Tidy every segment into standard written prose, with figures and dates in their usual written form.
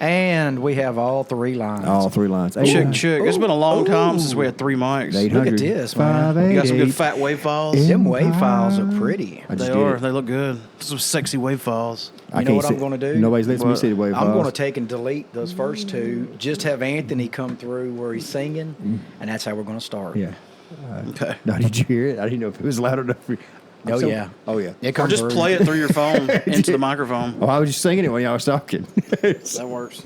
And we have all 3 lines. All 3 lines. Check. It's been a long time since we had 3 mics. 800. Look at this, man. You got some good fat wave files. Them wave files are pretty. They are. They look good. Some sexy wave files. You know what I'm going to do? Nobody's letting me see the wave files. I'm going to take and delete those first 2. Just have Anthony come through where he's singing, and that's how we're going to start. Yeah. Okay. Now, did you hear it? I didn't know if it was loud enough for you. Yeah. Oh, yeah. Or just play it through your phone into the microphone. Oh, I was just singing it when y'all was talking. That works.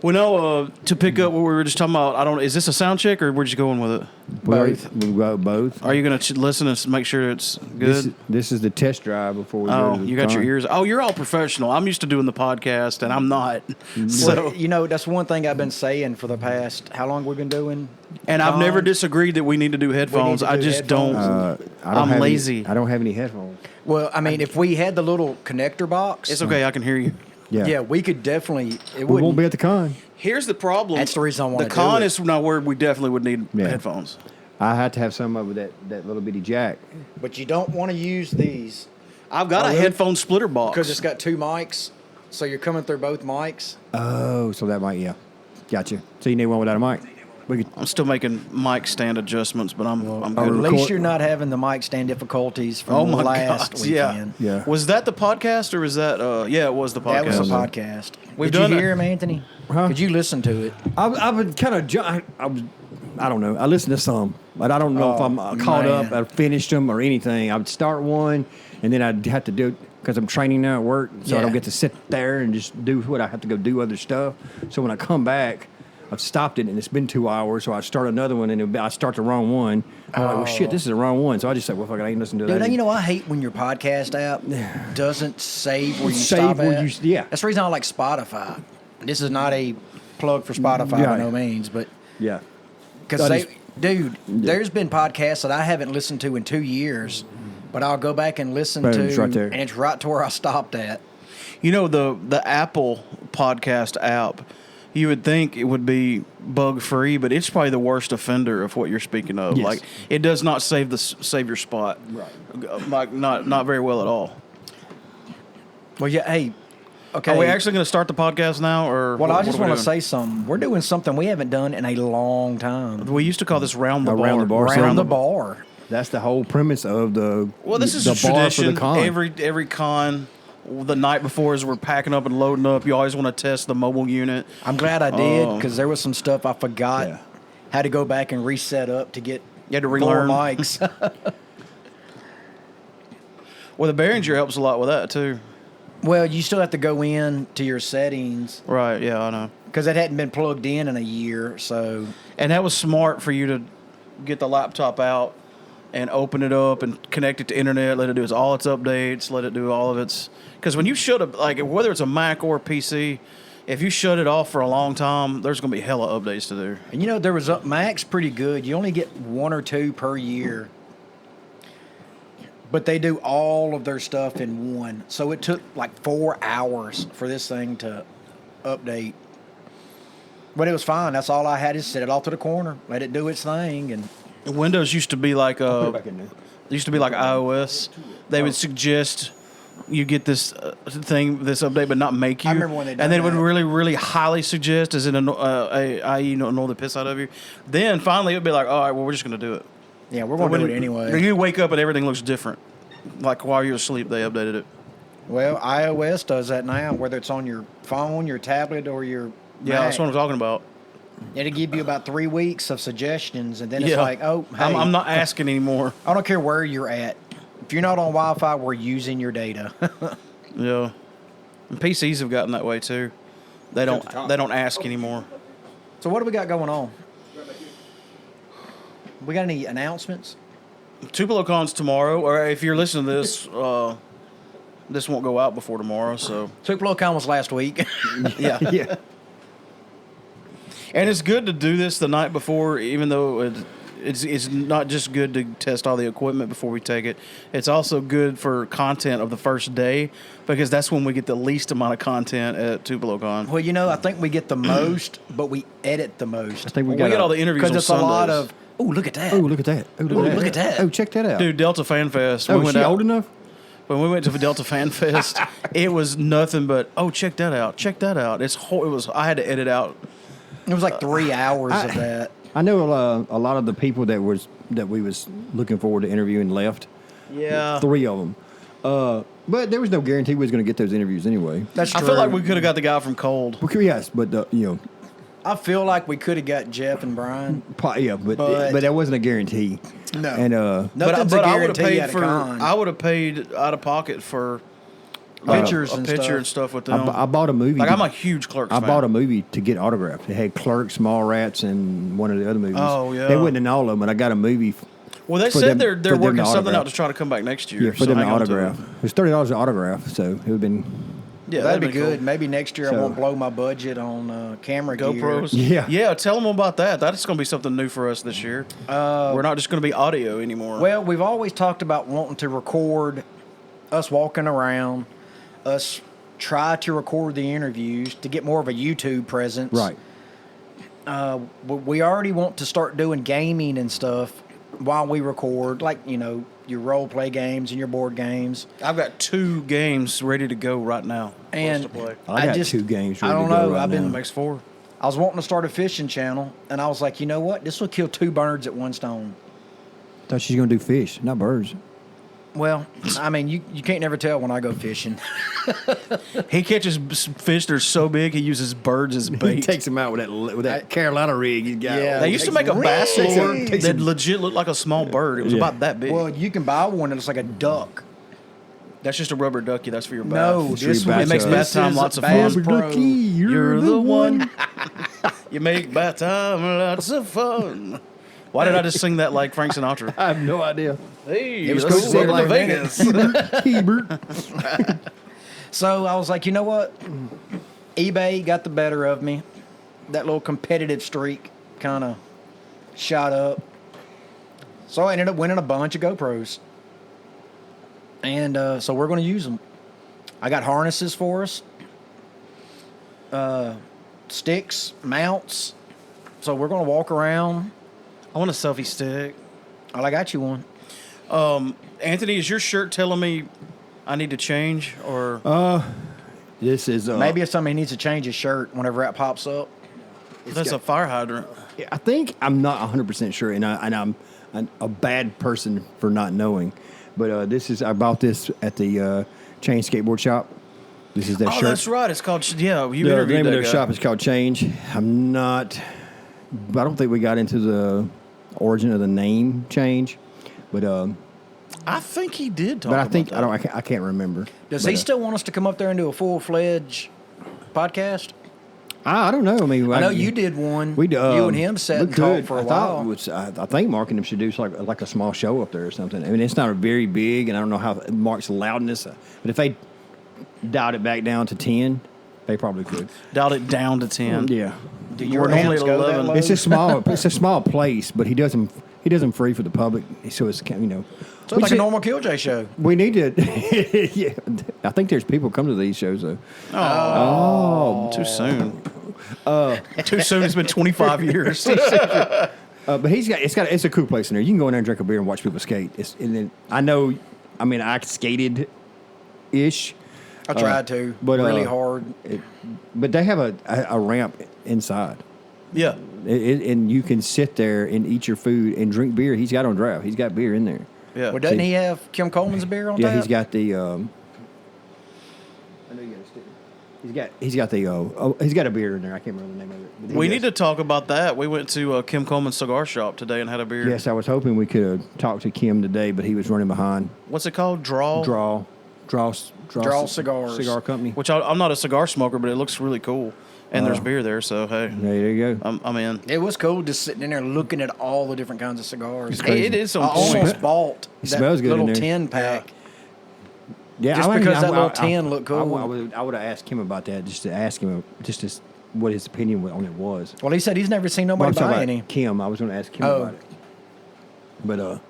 Well, no, to pick up what we were just talking about, is this a sound check or we're just going with it? Both. We'll go both. Are you going to listen and make sure it's good? This is the test drive before we go to the you got your con. ears. Oh, you're all professional. I'm used to doing the podcast, and I'm not. So that's one thing I've been saying for the past, how long we've been doing? And I've never disagreed that we need to do headphones. I just don't. I'm lazy. I don't have any headphones. Well, I mean, if we had the little connector box. It's okay. I can hear you. Yeah, we could definitely. We won't be at the con. Here's the problem. That's the reason I want to do it. The con is not where we definitely would need headphones. I had to have some of that little bitty jack. But you don't want to use these. I've got a headphone splitter box. Because it's got 2 mics, so you're coming through both mics. Oh, so that might, Gotcha. So you need one without a mic. I'm still making mic stand adjustments, but I'm good. At least you're not having the mic stand difficulties from last weekend. Yeah. Was that the podcast or was that? It was the podcast. That was the podcast. We've Did done you hear him, Anthony? Huh? Could you listen to it? I've been kind of. I don't know. I listened to some, but I don't know if I'm caught up. I finished them or anything. I would start one, and then I'd have to do it because I'm training now at work, so I don't get to sit there and just do what I have to go do other stuff. So when I come back, I've stopped it, and it's been 2 hours, so I start another one, and I start the wrong one. I'm like, well, shit, this is the wrong one. So I just say, well, fuck it, I ain't listening to that. Dude, I hate when your podcast app doesn't save where you stop at. That's the reason I like Spotify. This is not a plug for Spotify by no means, but because there's been podcasts that I haven't listened to in 2 years, but I'll go back and listen to, and it's right to where I stopped at. You know, the Apple podcast app, you would think it would be bug-free, but it's probably the worst offender of what you're speaking of. Yes. Like, it does not save your spot. Right. Like, not very well at all. Well, yeah, hey, okay. Are we actually going to start the podcast now? Or I just want to say something. We're doing something we haven't done in a long time. We used to call this Round the Bar. Round the Bar. That's the whole premise of the this is the a bar tradition. for the con. Every con, the night before as we're packing up and loading up, you always want to test the mobile unit. I'm glad I did because there was some stuff I forgot. Had to go back and reset up to get. You had to relearn mics. Well, the Behringer helps a lot with that too. Well, you still have to go in to your settings. Right, yeah, I know. Because it hadn't been plugged in a year, so. And that was smart for you to get the laptop out and open it up and connect it to internet, let it do all its updates, let it do all of its. Because when you shut up, like whether it's a Mac or a PC, if you shut it off for a long time, there's going to be hella updates to do. And there was Mac's pretty good. You only get 1 or 2 per year. But they do all of their stuff in one. So it took like 4 hours for this thing to update. But it was fine. That's all I had is set it off to the corner, let it do its thing. And Windows used to be like iOS. They would suggest you get this this update, but not make you. I remember when they did and then it that. would really, really highly suggest, as in i.e. annoy the piss out of you. Then finally it would be like, all right, well, we're just going to do it. yeah, we're going to do it anyway. You wake up and everything looks different. Like while you're asleep, they updated it. Well, iOS does that now, whether it's on your phone, your tablet, or your Yeah, Mac. that's what I'm talking about. It'll give you about 3 weeks of suggestions, and then it's like, oh, hey. I'm not asking anymore. I don't care where you're at. If you're not on Wi-Fi, we're using your data. Yeah. And PCs have gotten that way too. They don't ask anymore. So what do we got going on? We got any announcements? Tupelo Con's tomorrow, or if you're listening to this, this won't go out before tomorrow. So Tupelo Con was last week. yeah. And it's good to do this the night before, even though it's not just good to test all the equipment before we take it. It's also good for content of the first day because that's when we get the least amount of content at Tupelo Con. Well, I think we get the most, but we edit the most. I think we get all the interviews on because it's Sundays. a lot of. Oh, look at that! Oh, look at that! Look at that! Oh, check that out, Dude. Delta Fan Fest. Oh, is she old enough? when we went to the Delta Fan Fest, it was nothing but, check that out. I had to edit out. It was like 3 hours of that. I know a lot of the people that we was looking forward to interviewing left. Yeah. 3 of them. But there was no guarantee we was going to get those interviews anyway. That's true. I feel like we could have got the guy from Cold. Yes, but I feel like we could have got Jeff and Brian. Yeah, but that wasn't a guarantee. No. And nothing's a guarantee at a con. I would have paid out of pocket for pictures and stuff with them. I bought a movie. Like, I'm a huge Clerks fan. I bought a movie to get autographed. It had Clerks, Mallrats, and one of the other movies. Oh, yeah. They wasn't in all of them, but I got a movie. Well, they said they're working something out to try to come back next year. Yeah, for them to autograph. It was $30 an autograph, so it would have been... Yeah, that'd be good. Cool. Maybe next year I won't blow my budget on camera GoPros. gear. Yeah, tell them about that. That's going to be something new for us this year. We're not just going to be audio anymore. Well, we've always talked about wanting to record us walking around, us try to record the interviews to get more of a YouTube presence. Right. We already want to start doing gaming and stuff while we record, like, your role play games and your board games. I've got 2 games ready to go right now. And to play. I got 2 games ready I don't to go know. right now. Makes 4. I was wanting to start a fishing channel, and I was like, you know what? This will kill 2 birds at one stone. Thought she's going to do fish, not birds. Well, I mean, you can't never tell when I go fishing. He catches fish that are so big, he uses birds as bait. He takes them out with that Carolina rig he's got. Yeah. They used to make a bass lure that legit looked like a small bird. It was about that big. Well, you can buy one that looks like a duck. That's just a rubber ducky. That's for your bath. No, it makes bath time lots of fun. Ducky, you're the one. You make bath time lots of fun. Why did I just sing that like Frank Sinatra? I have no idea. Hey, it was let's cool. go to Vegas. So I was like, you know what? eBay got the better of me. That little competitive streak kind of shot up. So I ended up winning a bunch of GoPros. And so we're going to use them. I got harnesses for us. Sticks, mounts. So we're going to walk around. I want a selfie stick. Oh, I got you one. Anthony, is your shirt telling me I need to change or? This is maybe it's something he needs to change his shirt whenever that pops up. That's a fire hydrant. I think I'm not 100% sure, and I'm a bad person for not knowing. But I bought this at the Chain Skateboard Shop. This is their shirt. Oh, that's right. It's called you interviewed the name of their guy. shop is called Change. I don't think we got into the origin of the name Change, but I think he did talk. But I about think that. I can't remember. Does he still want us to come up there and do a full-fledged podcast? I don't know. I mean, I know you did one. We you and him sat and talked for a while. I think Mark and him should do like a small show up there or something. I mean, it's not a very big, and I don't know how Mark's loudness. But if they dialed it back down to 10, they probably could. Dialed it down to 10. Yeah. We're normally at 11. It's a small place, but he does them free for the public, so it's So it's like a normal Killjoy show. We need to. Yeah, I think there's people come to these shows though. Oh, too soon. Too soon. It's been 25 years. But it's a cool place in there. You can go in there and drink a beer and watch people skate. I skated ish. I tried to, but really hard. But they have a ramp inside. Yeah. And you can sit there and eat your food and drink beer. He's got on draft. He's got beer in there. Yeah. Well, doesn't he have Kim Coleman's beer on tap? Yeah, he's got the. I know you got a sticker. He's got a beer in there. I can't remember the name of it. We need to talk about that. We went to Kim Coleman's cigar shop today and had a beer. Yes, I was hoping we could have talked to Kim today, but he was running behind. What's it called? Draw Cigars. Cigar Company. Which I'm not a cigar smoker, but it looks really cool. And there's beer there, so hey. There you go. I'm in. It was cool just sitting in there looking at all the different kinds of cigars. It is some I almost bought It that smells good little in there. 10 pack. Yeah, Just because that little 10 looked cool. I would have asked him about that, just to ask him what his opinion on it was. Well, he said he's never seen nobody buy any. Kim, I was going to ask Kim about it. But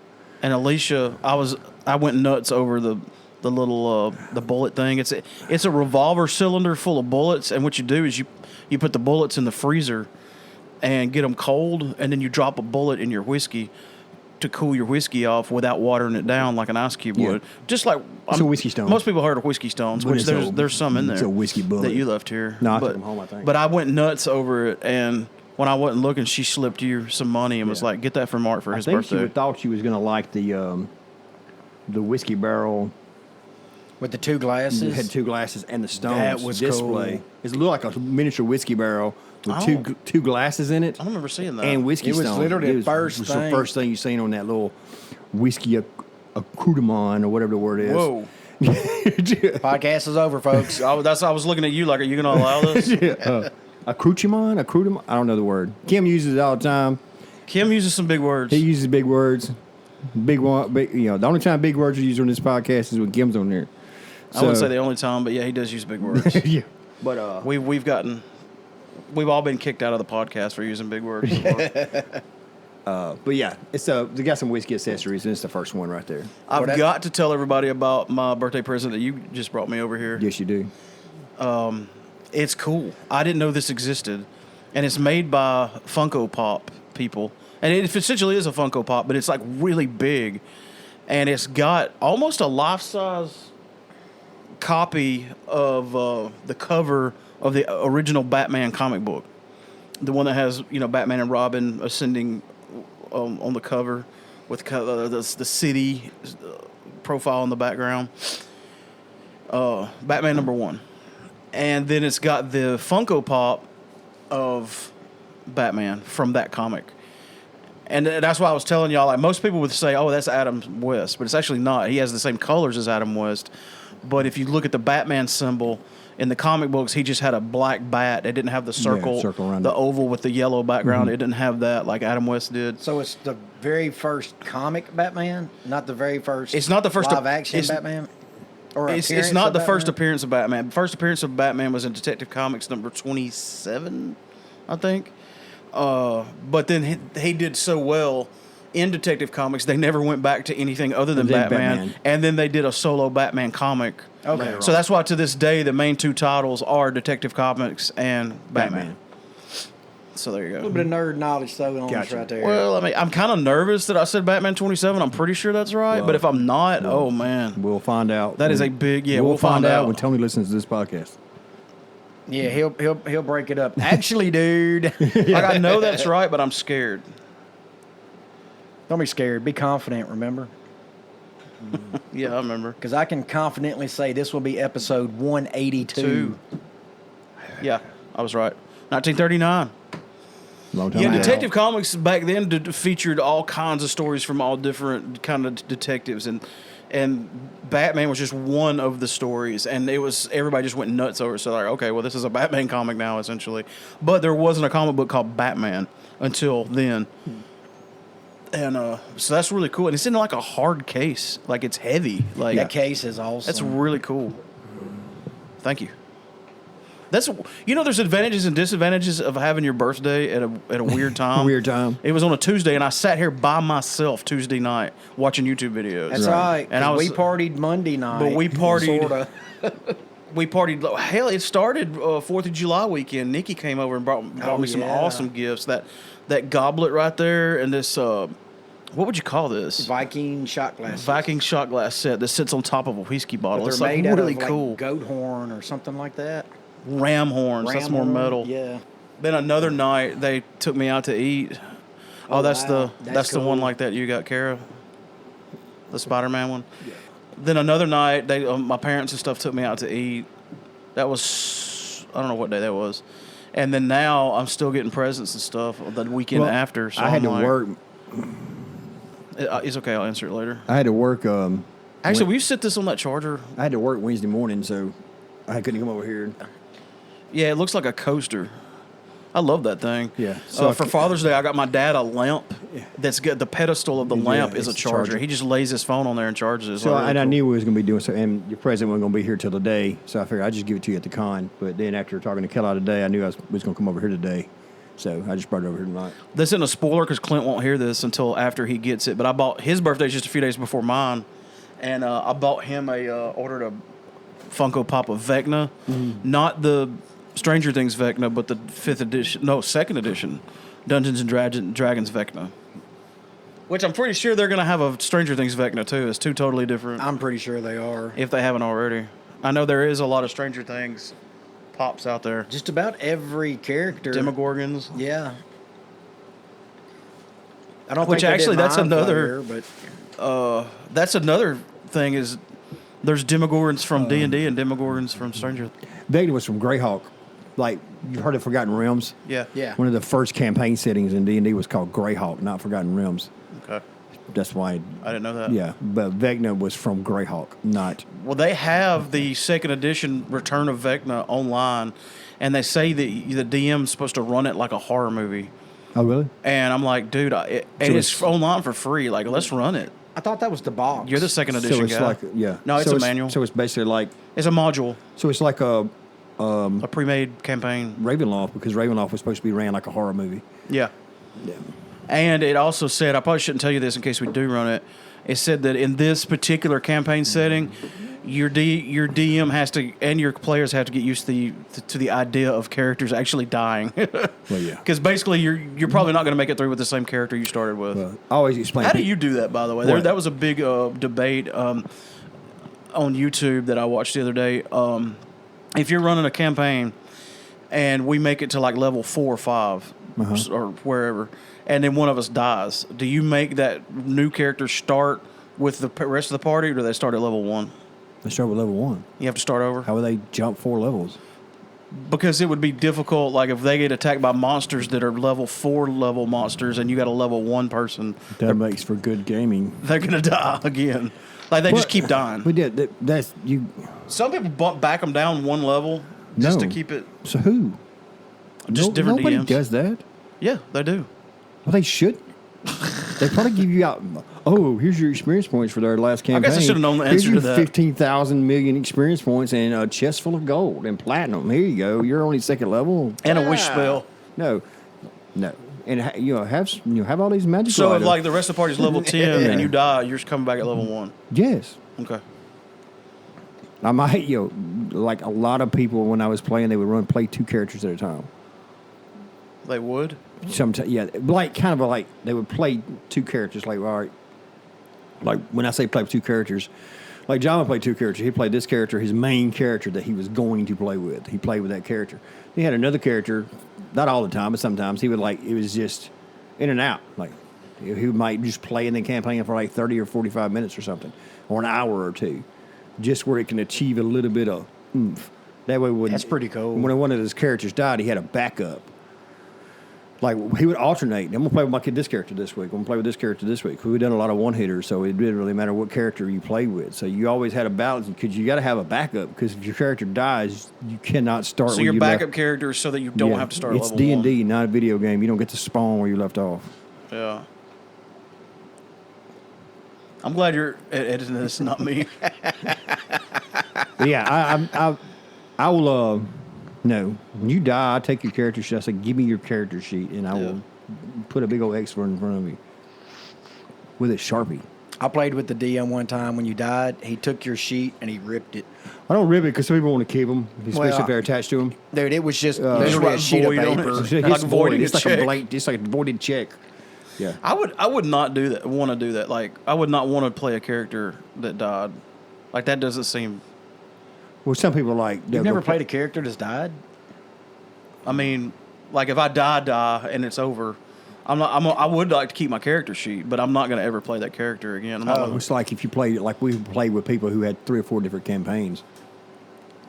and Alicia, I went nuts over the little the bullet thing. It's a revolver cylinder full of bullets, and what you do is you put the bullets in the freezer and get them cold, and then you drop a bullet in your whiskey, to cool your whiskey off without watering it down like an ice cube would. Just like a whiskey stone. Most people heard of whiskey stones, which there's some in there. It's a whiskey bullet that you left here. No, I took them home, I think. But I went nuts over it, and when I wasn't looking, she slipped you some money and was like, "Get that for Mark for his birthday." I think she thought she was going to like the whiskey barrel with the 2 glasses. It had 2 glasses and the stones That was display. Cool. It looked like a miniature whiskey barrel with two glasses in it. I don't remember seeing that. And whiskey stones. It was literally the first thing. It was thing. the first thing you seen on that little whiskey accoutrement or whatever the word is. Whoa. Podcast is over, folks. I was looking at you like, are you going to allow this? Accoutrement? I don't know the word. Kim uses it all the time. Kim uses some big words. He uses big words. The only time big words are used on this podcast is when Kim's on there. I wouldn't say the only time, but yeah, he does use big words. Yeah. But we've all been kicked out of the podcast for using big words before. But yeah, they got some whiskey accessories, and it's the first one right there. I've got to tell everybody about my birthday present that you just brought me over here. Yes, you do. It's cool. I didn't know this existed, and it's made by Funko Pop people, and it essentially is a Funko Pop, but it's like really big, and it's got almost a life-size copy of the cover of the original Batman comic book, the one that has Batman and Robin ascending on the cover with the city profile in the background. Batman #1, and then it's got the Funko Pop of Batman from that comic. And that's why I was telling y'all, like, most people would say, "Oh, that's Adam West," but it's actually not. He has the same colors as Adam West. But if you look at the Batman symbol in the comic books, he just had a black bat. It didn't have the circle around the oval with the yellow background. Mm-hmm. It didn't have that like Adam West did. So it's the very first comic Batman, not the very first. It's not the first live action Batman. Or it's not the first appearance of Batman. The first appearance of Batman was in Detective Comics number 27, I think. But then he did so well in Detective Comics, they never went back to anything other than Batman. And then they did a solo Batman comic. Okay. So that's why to this day the main 2 titles are Detective Comics and Batman. So there you go. A little bit of nerd knowledge though on this right there. Well, I mean, I'm kind of nervous that I said Batman 27. I'm pretty sure that's right. But if I'm not, oh man. We'll find out. That is a big, we'll find out when Tony listens to this podcast. Yeah, he'll break it up. Actually, dude. Like, I know that's right, but I'm scared. Don't be scared. Be confident, remember? Yeah, I remember. Because I can confidently say this will be episode 182. Yeah, I was right. 1939. Long time Yeah, ago. Detective Comics back then featured all kinds of stories from all different kind of detectives, and Batman was just one of the stories, and everybody just went nuts over it. So like, okay, well, this is a Batman comic now, essentially. But there wasn't a comic book called Batman until then. And so that's really cool. And it's in like a hard case. Like, it's heavy. Like, that case is awesome. That's really cool. Thank you. There's advantages and disadvantages of having your birthday at a weird time. Weird time. It was on a Tuesday, and I sat here by myself Tuesday night watching YouTube videos. That's right. And we partied Monday night. But we partied. Sorta. We partied. Hell, it started 4th of July weekend. Nikki came over and brought me some awesome gifts. That goblet right there, and this. What would you call this? Viking shot glass. Viking shot glass set that sits on top of a whiskey bottle. But it's they're made really out of cool. Like goat horn or something like that. Ram horns. That's more metal. Yeah. Then another night they took me out to eat. Oh, that's wow. that's cool. the one like that you got, Kara? The Spider-Man one? Yeah. Then another night they my parents and stuff took me out to eat. That was, I don't know what day that was. And then now I'm still getting presents and stuff the weekend after. So I had to work. It's okay, I'll answer it later. I had to work. Actually, will you sit this on that charger? I had to work Wednesday morning, so I couldn't come over here. Yeah, it looks like a coaster. I love that thing. Yeah. So for Father's Day, I got my dad a lamp. That's good. The pedestal of the lamp is a charger. He just lays his phone on there and charges it. So I knew we was going to be doing so, and your present wasn't going to be here till today. So I figured I'd just give it to you at the con. But then after talking to Kelly today, I knew I was going to come over here today. So I just brought it over here tonight. This isn't a spoiler because Clint won't hear this until after he gets it. But I bought his birthday's just a few days before mine, and I bought him ordered a Funko Pop of Vecna, not the Stranger Things Vecna, but the 2nd edition Dungeons and Dragons Vecna. Which I'm pretty sure they're going to have a Stranger Things Vecna, too. It's two totally different. I'm pretty sure they are. If they haven't already. I know there is a lot of Stranger Things pops out there. Just about every character. Demogorgons. Yeah. I don't Which think actually, that's another. Fire, but that's another thing is there's Demogorgons from D&D and Demogorgons from Stranger. Vecna was from Greyhawk. Like, you've heard of Forgotten Realms? Yeah. Yeah. One of the first campaign settings in D&D was called Greyhawk, not Forgotten Realms. Okay. That's why. I didn't know that. Yeah, but Vecna was from Greyhawk, not. Well, they have the second edition Return of Vecna online, and they say that the DM's supposed to run it like a horror movie. Oh, really? And I'm like, dude, it's online for free. Like, let's run it. I thought that was the box. You're the second edition so it's guy. like, yeah. No, it's a manual. So it's basically like. It's a module. So it's like a pre-made campaign. Ravenloft, because Ravenloft was supposed to be ran like a horror movie. Yeah. Yeah. And it also said, I probably shouldn't tell you this in case we do run it. It said that in this particular campaign setting, your DM has to, and your players have to get used to the idea of characters actually dying. Well, yeah. Because basically, you're probably not going to make it through with the same character you started with. Well, I always explain. How do you do that, by the way? That was a big debate on YouTube that I watched the other day. If you're running a campaign and we make it to like level 4 or 5 or wherever, and then one of us dies, do you make that new character start with the rest of the party, or do they start at level 1? They start with level 1. You have to start over? How would they jump 4 levels? Because it would be difficult, like if they get attacked by monsters that are level 4 level monsters and you got a level 1 person. That makes for good gaming. They're going to die again. Like they just keep dying. We did. That's you. Some people back them down 1 level just to keep it. So who? Just different nobody DMs. does that. Yeah, they do. Well, they should. They probably give you out. Oh, here's your experience points for their last campaign. I guess I should have known the answer to that. 15,000 million experience points and a chest full of gold and platinum. Here you go. You're only second level. And a wish spell. No. And have all these magic. So if like the rest of the party's level 10 and you die, you're just coming back at level 1. Yes. Okay. I might, like a lot of people when I was playing, they would play 2 characters at a time. They would? Sometimes, yeah, like kind of like they would play 2 characters. Like, all right, like when I say play 2 characters, like John would play 2 characters. He played this character, his main character that he was going to play with. He played with that character. He had another character, not all the time, but sometimes he would it was just in and out. Like he might just play in the campaign for like 30 or 45 minutes or something, or an hour or 2, just where it can achieve a little bit of oomph. That way, that's pretty cool. When one of his characters died, he had a backup. Like, he would alternate. I'm going to play with this character this week. I'm going to play with this character this week. We've done a lot of one-hitters, so it didn't really matter what character you played with. So you always had a balance because you got to have a backup because if your character dies, you cannot start. So your backup character is so that you don't have to start at level 1. It's D&D, not a video game. You don't get to spawn where you left off. Yeah. I'm glad you're editing this, not me. But yeah, I will... No, when you die, I take your character sheet. I say, give me your character sheet, and I will put a big old X in front of you with a Sharpie. I played with the DM one time. When you died, he took your sheet and he ripped it. I don't rip it because some people want to keep them, especially if they're attached to them. Dude, it was just literally a sheet of paper. It's voided. It's like a blank. It's like a voided check. Yeah. I would not do that. Want to do that? Like I would not want to play a character that died. Like that doesn't seem. Well, some people like. You've never played a character that's died? I mean, like if I die and it's over, I would like to keep my character sheet, but I'm not going to ever play that character again. It's like if you played like we played with people who had 3 or 4 different campaigns.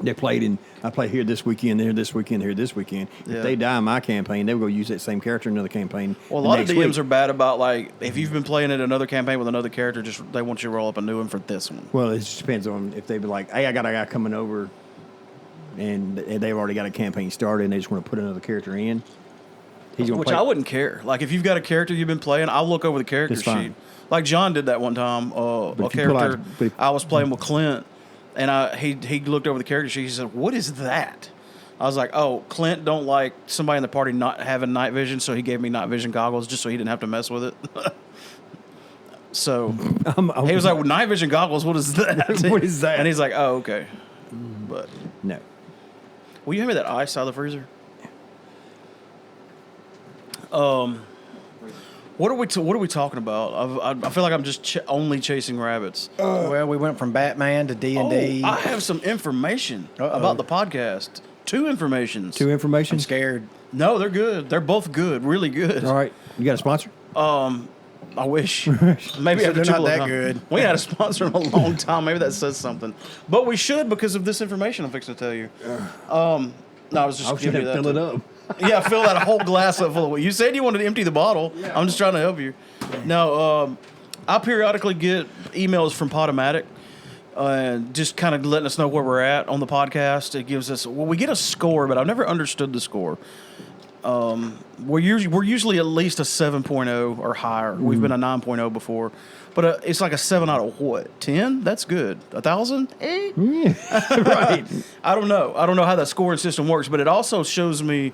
They played I played here this weekend, here this weekend, here this weekend. Yeah. If they die in my campaign, they will go use that same character in another campaign. Well, a lot of DMs are bad about like if you've been playing in another campaign with another character, just they want you to roll up a new one for this one. Well, it just depends on if they be like, hey, I got a guy coming over, and they've already got a campaign started, and they just want to put another character in. I wouldn't care. Like if you've got a character you've been playing, I'll look over the character sheet. Like John did that one time. A character I was playing with Clint. And he looked over the character sheet. He said, "What is that?" I was like, "Oh, Clint don't like somebody in the party not having night vision, so he gave me night vision goggles just so he didn't have to mess with it." So he was like, well, "Night vision goggles? What is that?" What is that? And he's like, "Oh, okay." But no. Will you hand me that ice out of the freezer? What are we talking about? I feel like I'm just only chasing rabbits. Well, we went from Batman to D&D. I have some information about the podcast. Two information. I'm scared. No, they're good. They're both good. Really good. All right. You got a sponsor? I wish. Maybe after they're not that Tupelo Con. good. We had a sponsor in a long time. Maybe that says something. But we should because of this information I'm fixing to tell you. No, I was just giving you that. Fill it up. Yeah, fill that whole glass up full of. You said you wanted to empty the bottle. Yeah. I'm just trying to help you. No, I periodically get emails from Podomatic, just kind of letting us know where we're at on the podcast. It gives us we get a score, but I've never understood the score. We're usually at least a 7.0 or higher. We've been a 9.0 before, but it's like a 7 out of what? 10? That's good. 1,000? Right. I don't know how that scoring system works, but it also shows me,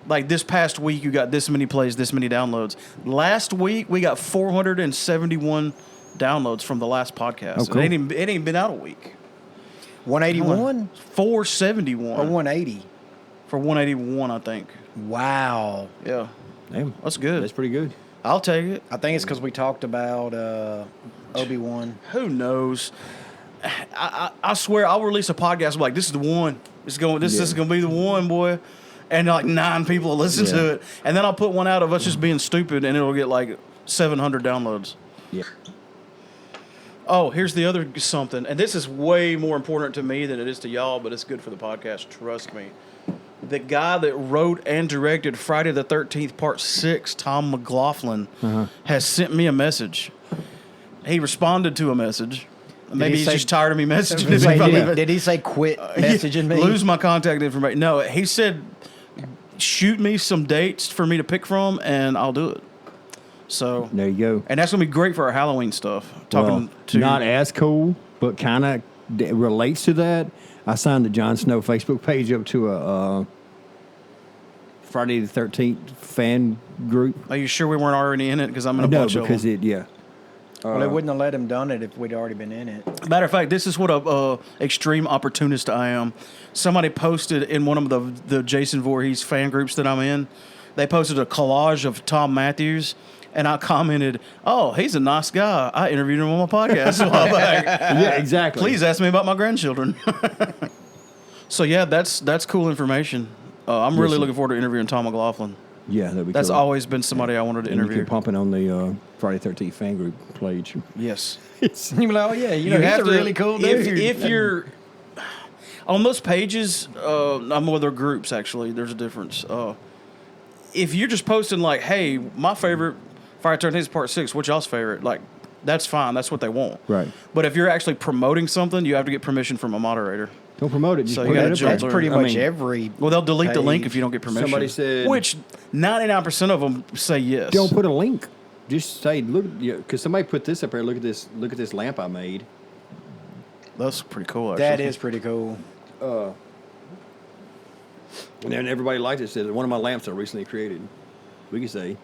like this past week, you got this many plays, this many downloads. Last week, we got 471 downloads from the last podcast. Oh, cool. It ain't been out a week. 181? 471. Or 180? For 181, I think. Wow. Yeah. Damn. That's good. That's pretty good. I'll take it. I think it's because we talked about Obi-Wan. Who knows? I swear I'll release a podcast. I'm like, this is the one. This is going to be the one, boy. And like 9 people will listen to it. And then I'll put one out of us just being stupid, and it'll get like 700 downloads. Yeah. Oh, here's the other something. And this is way more important to me than it is to y'all, but it's good for the podcast. Trust me. The guy that wrote and directed Friday the 13th Part 6, Tom McLaughlin, has sent me a message. He responded to a message. Maybe he's just tired of me messaging him. Did he say quit messaging me? Lose my contact information. No, he said shoot me some dates for me to pick from, and I'll do it. So there you go. And that's going to be great for our Halloween stuff. Not as cool, but kind of relates to that. I signed the Jon Snow Facebook page up to a Friday the 13th fan group. Are you sure we weren't already in it? Because I'm in a bunch of them. Well, they wouldn't have let him done it if we'd already been in it. Matter of fact, this is what a extreme opportunist I am. Somebody posted in one of the Jason Voorhees fan groups that I'm in, they posted a collage of Tom Matthews, and I commented, "Oh, he's a nice guy. I interviewed him on my podcast a while back." Yeah, exactly. Please ask me about my grandchildren. So yeah, that's cool information. I'm really looking forward to interviewing Tom McLaughlin. Yeah, that'd be That's cool. always been somebody I wanted to interview. Keep pumping on the Friday 13th fan group page. Yes. You're like, oh yeah, he's a really cool dude. If you're on those pages, well, they're groups actually. There's a difference. If you're just posting like, "Hey, my favorite Friday 13th Part 6, what's y'all's favorite?" Like, that's fine. That's what they want. Right. But if you're actually promoting something, you have to get permission from a moderator. Don't promote it. Just So you gotta jump That's through. pretty much every. Well, they'll delete the link page. if you don't get permission. Somebody said- which 99% of them say yes. Don't put a link. Just say, look, because somebody put this up here. Look at this lamp I made. That's pretty cool. Actually. That is pretty cool. And then everybody liked it. Said one of my lamps I recently created. We could say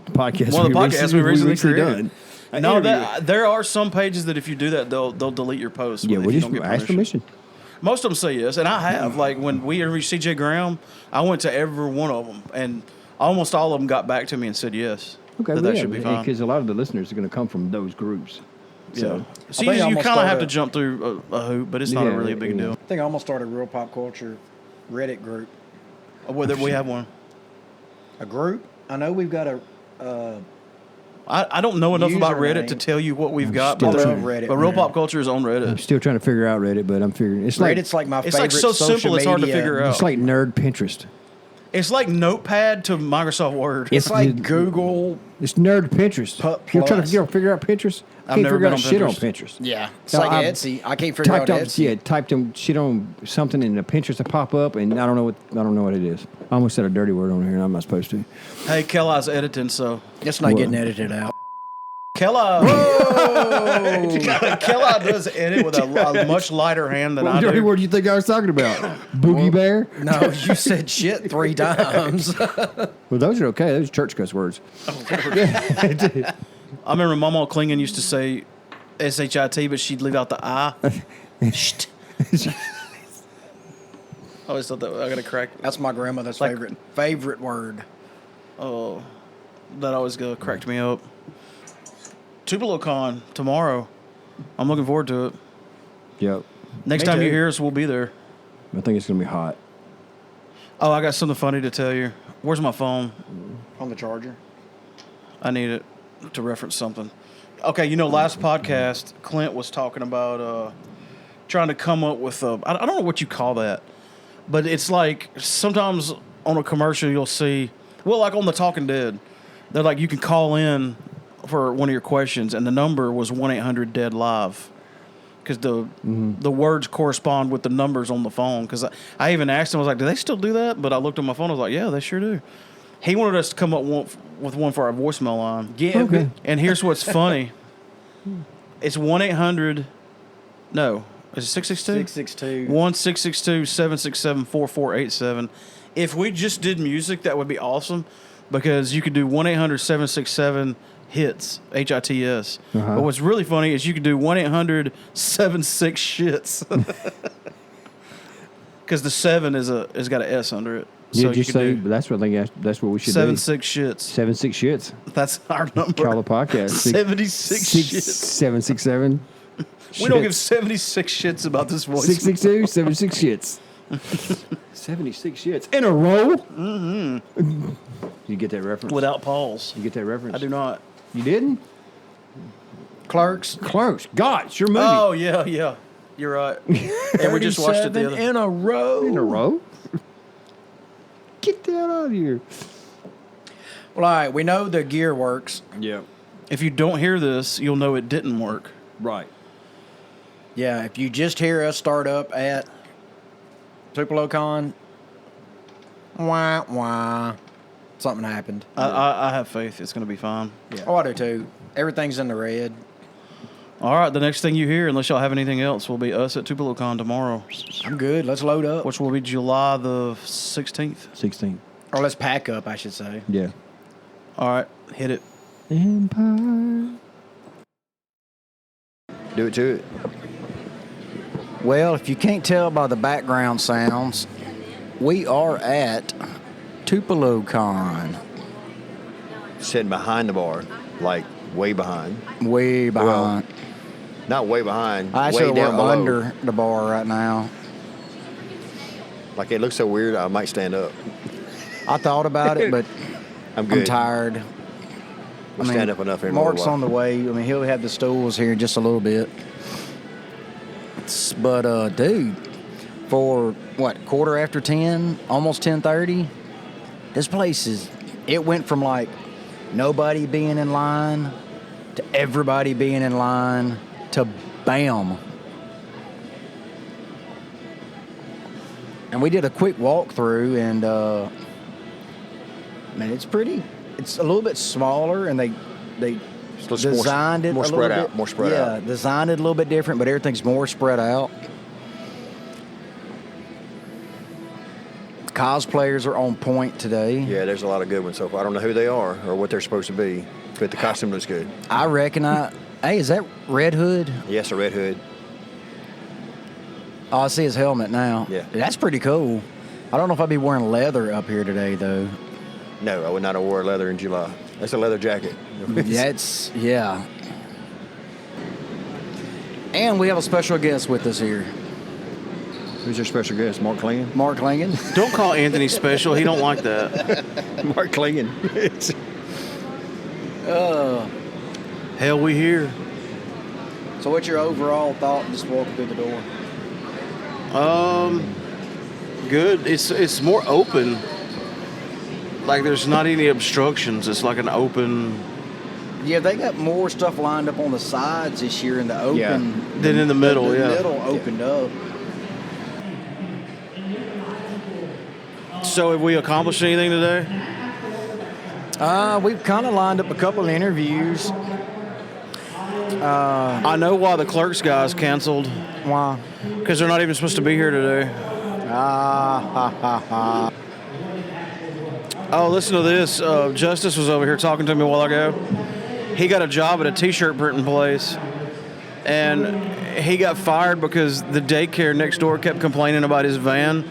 the podcast. One of the podcasts we recently created. Done. No, there are some pages that if you do that, they'll delete your post. Yeah, if we you just don't get ask permission. Most of them say yes, and I have. Like when we interviewed CJ Graham, I went to every one of them, and almost all of them got back to me and said yes. Okay, that should be fine. Because a lot of the listeners are going to come from those groups. So, yeah. So you kind of have to jump through a hoop, but it's not really a big deal. I think I almost started a Real Pop Culture Reddit group. Whether we have one. A group? I know we've got a. I don't know enough about Reddit Username. to tell you what we've got. I But love Reddit. Real man. Pop Culture is on Reddit. I'm still trying to figure out Reddit, but I'm figuring it's like Reddit's like my It's favorite like so social simple, it's hard to media. figure out. it's like nerd Pinterest. It's like Notepad to Microsoft Word. It's like Google. It's nerd Pinterest. You're trying Plus. to figure out Pinterest. I've Can't never figure been out on shit on Pinterest. Pinterest. Yeah, it's So like I Etsy. I can't figure out Etsy. typed them shit on something in the Pinterest to pop up, and I don't know what it is. I almost said a dirty word on here, and I'm not supposed to. Hey, Kelly's editing, so It's not getting edited out. Kelly does edit with a much lighter hand than I What dirty do. word do you think I was talking about? Boogie Bear? No, you said shit 3 times. Well, those are okay. Those are church cuss words. I remember Mama Klingon used to say SHIT, but she'd leave out the I. Shht. I always thought that I got to crack. That's my grandmother's Like- favorite word. Oh, That always cracked me up. Tupelo Con tomorrow. I'm looking forward to it. Yep. Next time you hear us, we'll be there. I think it's going to be hot. Oh, I got something funny to tell you. Where's my phone? On the charger. I need it to reference something. Okay, last podcast, Clint was talking about trying to come up with I don't know what you call that, but it's like sometimes on a commercial you'll see, well, like on the Talking Dead, they're like, you can call in for one of your questions, and the number was 1-800-DEAD-LIVE. Because the words correspond with the numbers on the phone. Because I even asked him, I was like, do they still do that? But I looked on my phone, I was like, yeah, they sure do. He wanted us to come up with one for our voicemail line. Yeah. Okay. And here's what's funny. It's 1-800, no, is it 662? 662. 1-662-767-4487. If we just did music, that would be awesome. Because you could do 1-800-767 hits, HITS. But what's really funny is you could do 1-800-76-SHITS. Because the 7 has got an S under it. So you say that's what that's what we should 76 shits. 76 shits. That's our number. Call the podcast. 76 shits. 767. We don't give 76 shits about this voice. 662, 76 shits. 76 shits in a row. Mm-hmm. You get that reference without pause. You get that reference. I do not. You didn't? Clerks. God, it's your movie. Oh yeah. You're right. And we just watched it the other in a row. In a row? Get that out of here. Well, all right. We know the gear works. Yeah. If you don't hear this, you'll know it didn't work. Right. Yeah. If you just hear us start up at Tupelo Con, wah. Something happened. I have faith it's going to be fine. Yeah. Oh, I do too. Everything's in the red. All right, the next thing you hear, unless y'all have anything else, will be us at Tupelo Con tomorrow. I'm good. Let's load up. Which will be July the 16th. 16th. Or let's pack up, I should say. Yeah. All right, hit it. Empire. Do it to it. Well, if you can't tell by the background sounds, we are at Tupelo Con. Sitting behind the bar, like way behind. Way behind. Well, not way behind. Actually, way down we're below. under the bar right now. Like, it looks so weird, I might stand up. I thought about it, but I'm good. I'm tired. We'll stand up enough here in Mark's a little on the way. I mean, he'll have the stools here in just a little bit. But, dude, for, what, 10:15, almost 10:30, this place it went from, like, nobody being in line to everybody being in line to bam. And we did a quick walkthrough, and man, it's pretty. It's a little bit smaller, and they designed it more a spread little out. bit. More spread out. Yeah, designed it a little bit different, but everything's more spread out. Cosplayers are on point today. Yeah, there's a lot of good ones so far. I don't know who they are or what they're supposed to be, but the costume looks good. I reckon hey, is that Red Hood? Yes, a Red Hood. Oh, I see his helmet now. Yeah. That's pretty cool. I don't know if I'd be wearing leather up here today, though. No, I would not have wore leather in July. That's a leather jacket. Yeah. And we have a special guest with us here. Who's your special guest? Mark Klingon? Mark Klingon. Don't call Anthony special. He don't like that. Mark Klingon. Hell, we here. So what's your overall thought just walking through the door? Good. It's more open. Like, there's not any obstructions. It's like an open... Yeah, they got more stuff lined up on the sides this year in the open. Yeah. Than in the middle, The yeah. middle opened up. So have we accomplished anything today? We've kind of lined up a couple of interviews. I know why the Clerks guys canceled. Why? Because they're not even supposed to be here today. Oh, listen to this. Justice was over here talking to me a while ago. He got a job at a T-shirt printing place, and he got fired because the daycare next door kept complaining about his van.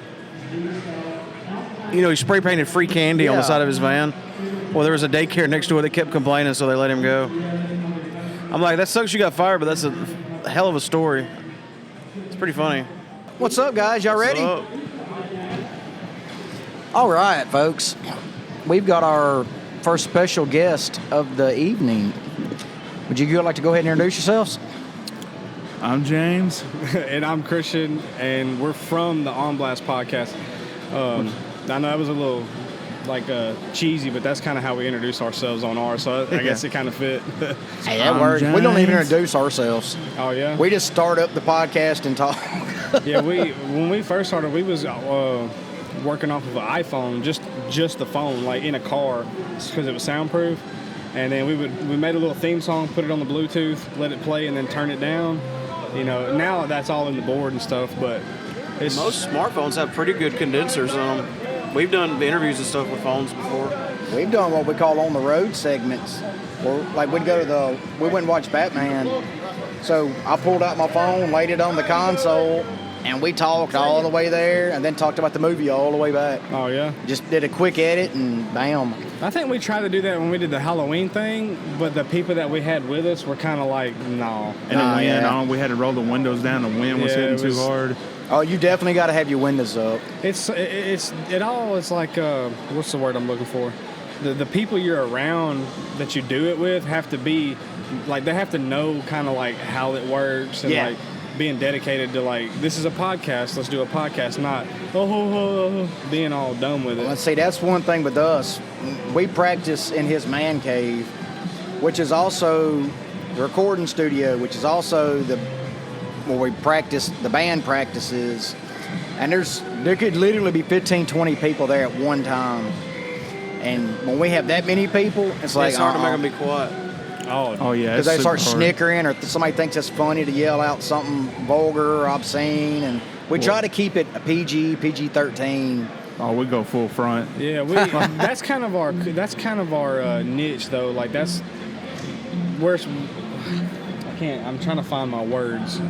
You know, he spray painted free candy on the side of his van. Well, there was a daycare next door. They kept complaining, so they let him go. I'm like, that sucks you got fired, but that's a hell of a story. It's pretty funny. What's up, guys? Y'all ready? What's up? All right, folks. We've got our first special guest of the evening. Would you like to go ahead and introduce yourselves? I'm James. And I'm Christian, and we're from the On Blast podcast. I know that was a little cheesy, but that's kind of how we introduce ourselves on ours, so I guess it kind of fit. Hey, that works. We don't even introduce ourselves. Oh, yeah? We just start up the podcast and talk. Yeah, when we first started, we was working off of an iPhone, just the phone, like in a car, because it was soundproof. And then we made a little theme song, put it on the Bluetooth, let it play, and then turn it down. You know, now that's all in the board and stuff, but most smartphones have pretty good condensers on them. We've done interviews and stuff with phones before. We've done what we call on the road segments. Or like we went and watched Batman. So I pulled out my phone, laid it on the console, and we talked all the way there, and then talked about the movie all the way back. Oh, yeah? Just did a quick edit, and bam. I think we tried to do that when we did the Halloween thing, but the people that we had with us were kind of like, no. And the wind, we had to roll the windows down. The wind was hitting too hard. Oh, you definitely got to have your windows up. It's like, what's the word I'm looking for? The people you're around that you do it with have to be, like, they have to know kind of like how it works and like being dedicated to like, this is a podcast, let's do a podcast, not being all dumb with it. Let's see, that's one thing with us. We practice in his man cave, which is also the recording studio, which is also where we practice, the band practices. And there could literally be 15, 20 people there at one time. And when we have that many people, it's like, it's hard to make them be quiet. Oh yeah. Because they start snickering, or somebody thinks it's funny to yell out something vulgar or obscene, and we try to keep it a PG-13. Oh, we go full front. Yeah, that's kind of our niche though. Like that's where I'm trying to find my words.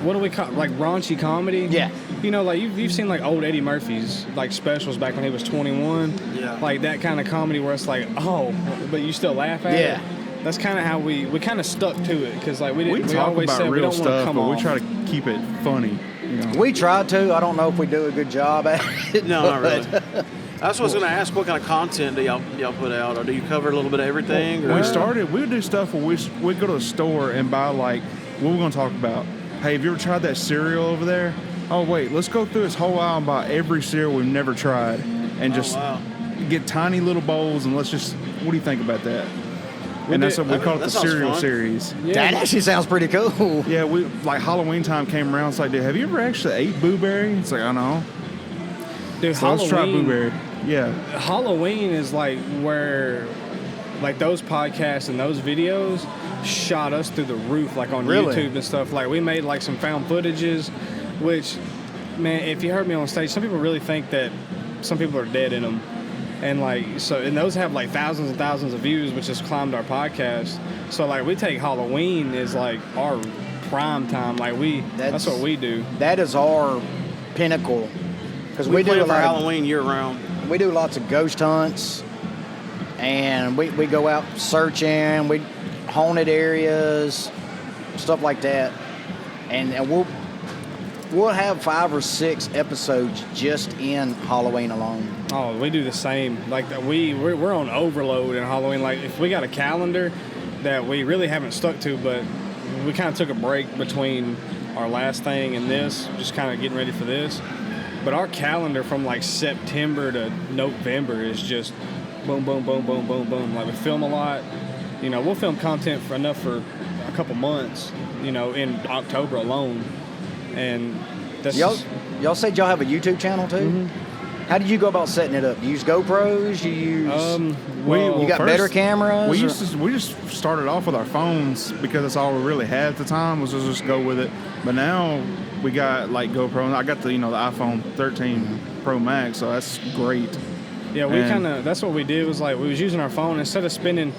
What do we call, like, raunchy comedy? Yeah. You know, like you've seen like old Eddie Murphy's like specials back when he was 21. Yeah. Like that kind of comedy where it's like, oh, but you still laugh at it. That's kind of how we kind of stuck to it, because like we talk always about said real we don't want to stuff, come but off. we try to keep it funny. You know? We try to. I don't know if we do a good job at it. No, not really. That's what I was going to ask. What kind of content do y'all put out, or do you cover a little bit of everything? Or? We would do stuff where we'd go to the store and buy, like, what we're going to talk about. Hey, have you ever tried that cereal over there? Oh, wait, let's go through this whole aisle and buy every cereal we've never tried, and get tiny little bowls, and what do you think about that? That's what we call it, the cereal series. Yeah. That actually sounds pretty cool. Yeah, like Halloween time came around. It's like, dude, have you ever actually ate blueberry? It's like, I know. Dude, so let's try blueberry. Yeah. Halloween is like where, like, those podcasts and those videos shot us through the roof, like on YouTube and stuff. Like we made like some found footages, which, man, if you heard me on stage, some people really think that some people are dead in them. And like, and those have like thousands and thousands of views, which has climbed our podcast. So like, we take Halloween as like our prime time. Like that's what we do. That is our pinnacle. Because we do a lot of Halloween year round. We do lots of ghost hunts, and we go out searching, haunted areas, stuff like that. And we'll have 5 or 6 episodes just in Halloween alone. Oh, we do the same. Like we're on overload in Halloween. Like if we got a calendar that we really haven't stuck to, but we kind of took a break between our last thing and this, just kind of getting ready for this. But our calendar from like September to November is just boom, boom, boom, boom, boom, boom. Like we film a lot. You know, we'll film content for a couple months, you know, in October alone. And that's y'all said y'all have a YouTube channel too? Mm-hmm. How did you go about setting it up? You use GoPros? You use you got better cameras? We just started off with our phones because that's all we really had at the time, was just go with it. But now we got like GoPro, and I got the iPhone 13 Pro Max, so that's great. Yeah, that's what we did, was like we was using our phone instead of spending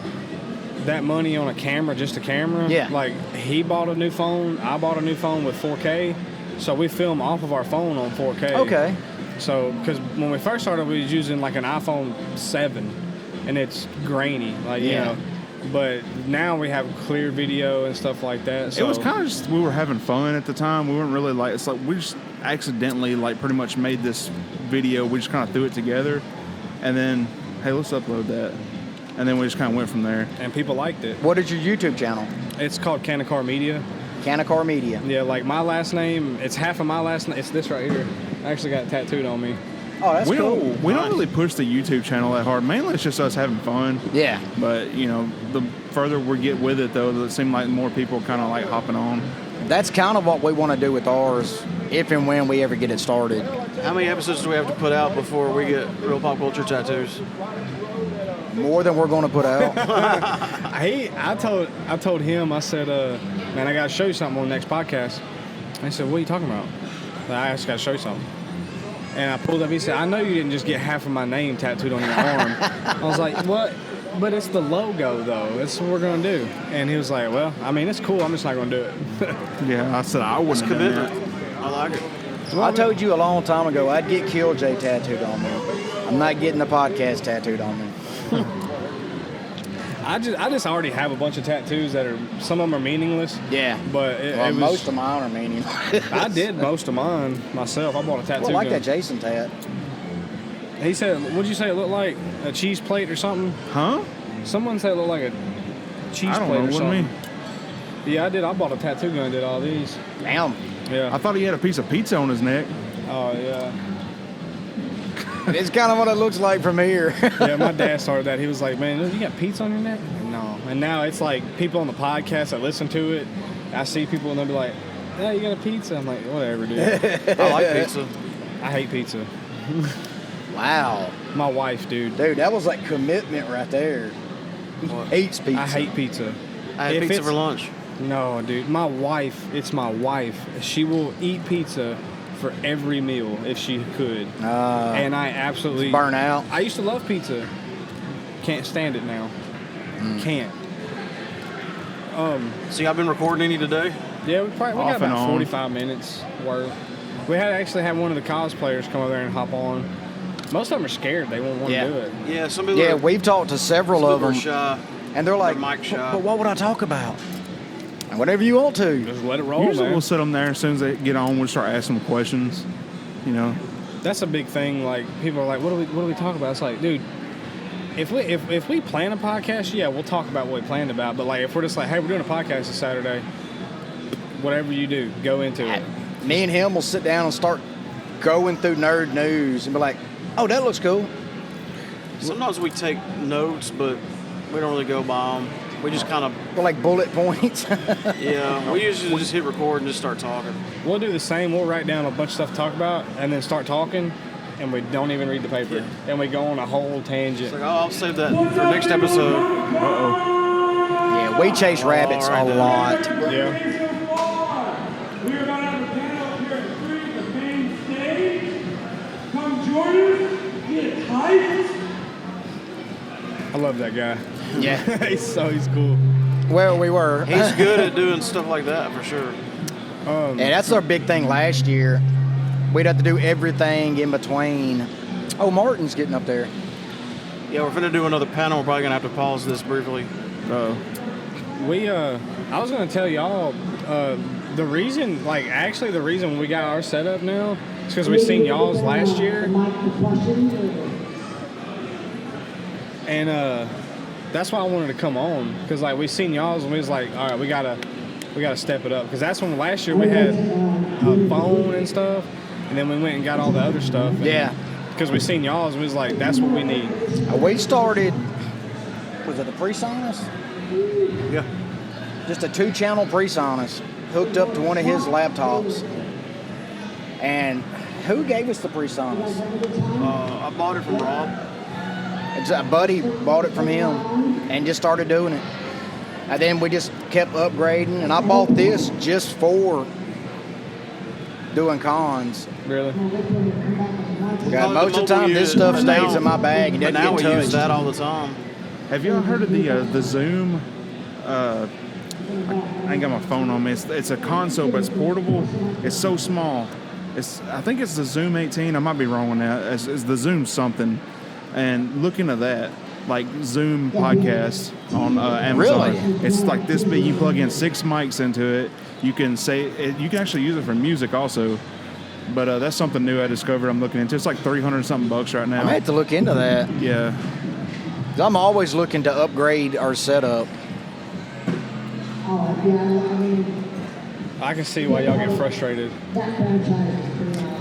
that money on just a camera. Yeah. Like he bought a new phone, I bought a new phone with 4K, so we film off of our phone on 4K. Okay. So, because when we first started, we was using like an iPhone 7, and it's grainy, like you know. But now we have clear video and stuff like that. So. It was kind of just we were having fun at the time. We weren't really like it's like we just accidentally like pretty much made this video. We just kind of threw it together, and then hey, let's upload that, and then we just kind of went from there. And people liked it. What is your YouTube channel? It's called Canacar Media. Canacar Media. Yeah, like my last name. It's half of my last name. It's this right here. I actually got it tattooed on me. Oh, that's cool. We don't really push the YouTube channel that hard. Mainly, it's just us having fun. Yeah. But you know, the further we get with it, though, it seems like more people kind of like hopping on. That's kind of what we want to do with ours, if and when we ever get it started. How many episodes do we have to put out before we get real pop culture tattoos? More than we're going to put out. I told him. I said, man, I got to show you something on the next podcast. And he said, what are you talking about? I just got to show you something. And I pulled up. He said, I know you didn't just get half of my name tattooed on your arm. I was like, what? But it's the logo, though. That's what we're going to do. And he was like, well, I mean, it's cool. I'm just not going to do it. Yeah, I said I wouldn't have done that. I like it. I told you a long time ago I'd get Killj tattooed on me. I'm not getting the podcast tattooed on me. I just already have a bunch of tattoos that are, some of them are meaningless. Yeah. But most of mine are meaningless. I did most of mine myself. I bought a tattoo Well, I like gun. that Jason tat. He said, what'd you say it looked like? A cheese plate or something? Huh? Someone said it looked like a cheese I don't plate know. or What do something. you mean? Yeah, I did. I bought a tattoo gun and did all these. Damn. Yeah. I thought he had a piece of pizza on his neck. Oh, yeah. It's kind of what it looks like from here. Yeah, my dad started that. He was like, man, you got pizza on your neck? No. And now it's like people on the podcast that listen to it, I see people and they'll be like, yeah, you got a pizza? I'm like, whatever, dude. I like pizza. I hate pizza. Wow. My wife, dude. Dude, that was like commitment right there. He hates pizza. I hate pizza. I had If pizza it's- for lunch. No, dude. My wife, it's my wife. She will eat pizza for every meal if she could. And I absolutely... Burn out. I used to love pizza. Can't stand it now. Can't. See, I've been recording any today. Yeah, we got Off and about on. 45 minutes worth. We had actually had one of the cosplayers come over there and hop on. Most of them are scared. They won't want to do it. Yeah, some people. Yeah, are, we've talked to several some of people are them, shy. and they're like, mic shy. but what would I talk about? Whatever you want to. Just let it roll, Usually man. we'll sit them there as soon as they get on. We'll start asking them questions. You know. That's a big thing. Like people are like, what do we talk about? It's like, dude, if we plan a podcast, yeah, we'll talk about what we planned about. But like if we're just like, hey, we're doing a podcast this Saturday, whatever you do, go into it. Me and him will sit down and start going through nerd news and be like, oh, that looks cool. Sometimes we take notes, but we don't really go by them. We just kind of, We're like bullet points. yeah, we usually just hit record and just start talking. We'll do the same. We'll write down a bunch of stuff to talk about, and then start talking, and we don't even read the paper, Yeah. and we go on a whole tangent. It's like, oh, I'll save that for next episode. Yeah, we chase rabbits right a then. lot. Yeah. We are going to have a panel here at 3, the main stage. Come join us, get hyped. I love that guy. Yeah. he's cool. Well, we were. He's good at doing stuff like that for sure. And that's our big thing last year. We'd have to do everything in between. Oh, Martin's getting up there. Yeah, we're finna do another panel. We're probably gonna have to pause this briefly. I was gonna tell y'all, the reason we got our setup now is because we seen y'all's last year, and that's why I wanted to come on, because like we seen y'all's and we was like, all right, we gotta step it up, because that's when last year we had a phone and stuff, and then we went and got all the other stuff. Yeah. Because we seen y'all's and we was like, that's what we need. We started, was it the PreSonus? Yeah. Just a 2-channel PreSonus hooked up to one of his laptops. And who gave us the PreSonus? I bought it from Rob. It's a buddy bought it from him and just started doing it. And then we just kept upgrading. And I bought this just for doing cons. Really? God, most of the time, this stuff stays in my bag and But doesn't now get we use touched. that all the time. Have y'all heard of the Zoom? I ain't got my phone on me. It's a console, but it's portable. It's so small. I think it's the Zoom 18. I might be wrong on that. It's the Zoom something. And look into that, like Zoom podcast on Amazon. Really? It's like this big. You plug in 6 mics into it. You can you can actually use it for music also. But that's something new I discovered. I'm looking into. It's like $300-something right now. I might have to look into that. Yeah. I'm always looking to upgrade our setup. I can see why y'all get frustrated.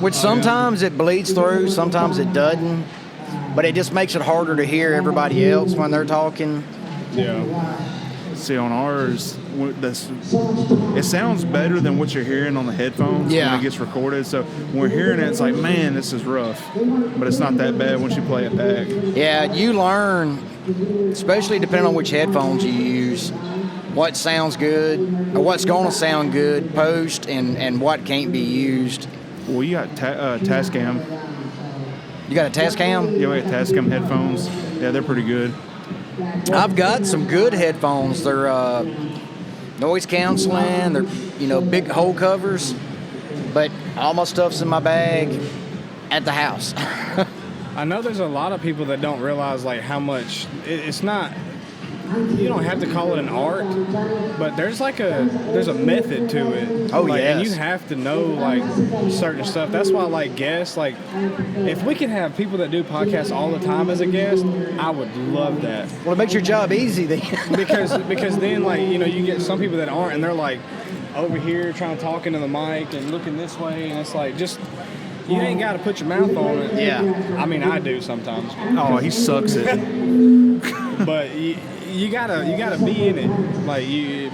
Which sometimes it bleeds through, sometimes it doesn't. But it just makes it harder to hear everybody else when they're talking. Yeah. See, on ours, it sounds better than what you're hearing on the headphones when it gets recorded. So when we're hearing it, it's like, man, this is rough. But it's not that bad once you play it back. Yeah, you learn, especially depending on which headphones you use, what sounds good, or what's going to sound good post, and what can't be used. Well, you got Tascam. You got a Tascam? Yeah, we got Tascam headphones. Yeah, they're pretty good. I've got some good headphones. They're noise canceling. They're big hole covers. But all my stuff's in my bag at the house. I know there's a lot of people that don't realize like how much it's not. You don't have to call it an art, but there's a method to it. Oh, yes. And you have to know like certain stuff. That's why like guests, like if we could have people that do podcasts all the time as a guest, I would love that. Well, it makes your job easy then. because then like you get some people that aren't and they're like over here trying to talk into the mic and looking this way, and it's like just. You ain't got to put your mouth on it. Yeah. I mean, I do sometimes. Oh, he sucks it. But you gotta be in it. Like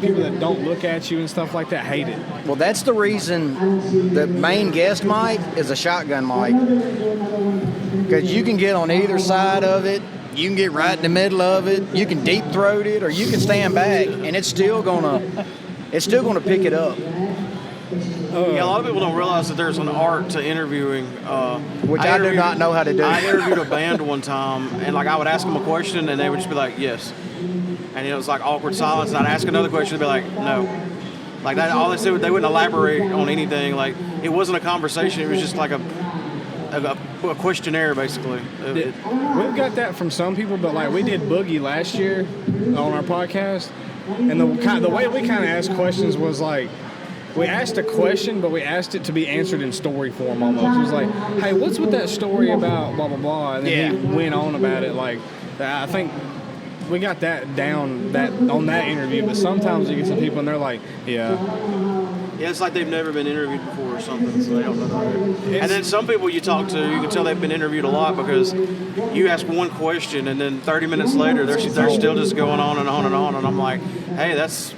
people that don't look at you and stuff like that hate it. Well, that's the reason the main guest mic is a shotgun mic. Because you can get on either side of it. You can get right in the middle of it. You can deep throat it, or you can stand back, and it's still gonna pick it up. Yeah, a lot of people don't realize that there's an art to interviewing. Which I do not know how to do. I interviewed a band one time, and like I would ask them a question, and they would just be like, "Yes," and it was like awkward silence. And I'd ask another question, they'd be like, "No," like that. All they said, they wouldn't elaborate on anything. Like it wasn't a conversation; it was just like a questionnaire, basically. We've got that from some people, but like we did Boogie last year on our podcast, and the way we kind of asked questions was like. We asked a question, but we asked it to be answered in story form almost. It was like, hey, what's with that story about blah, blah, blah? And then he went on about it. Like, I think we got that down on that interview, but sometimes you get some people and they're like, yeah, it's like they've never been interviewed before or something, so they don't know. And then some people you talk to, you can tell they've been interviewed a lot because you ask one question and then 30 minutes later they're still just going on and on and on. And I'm like, hey, that's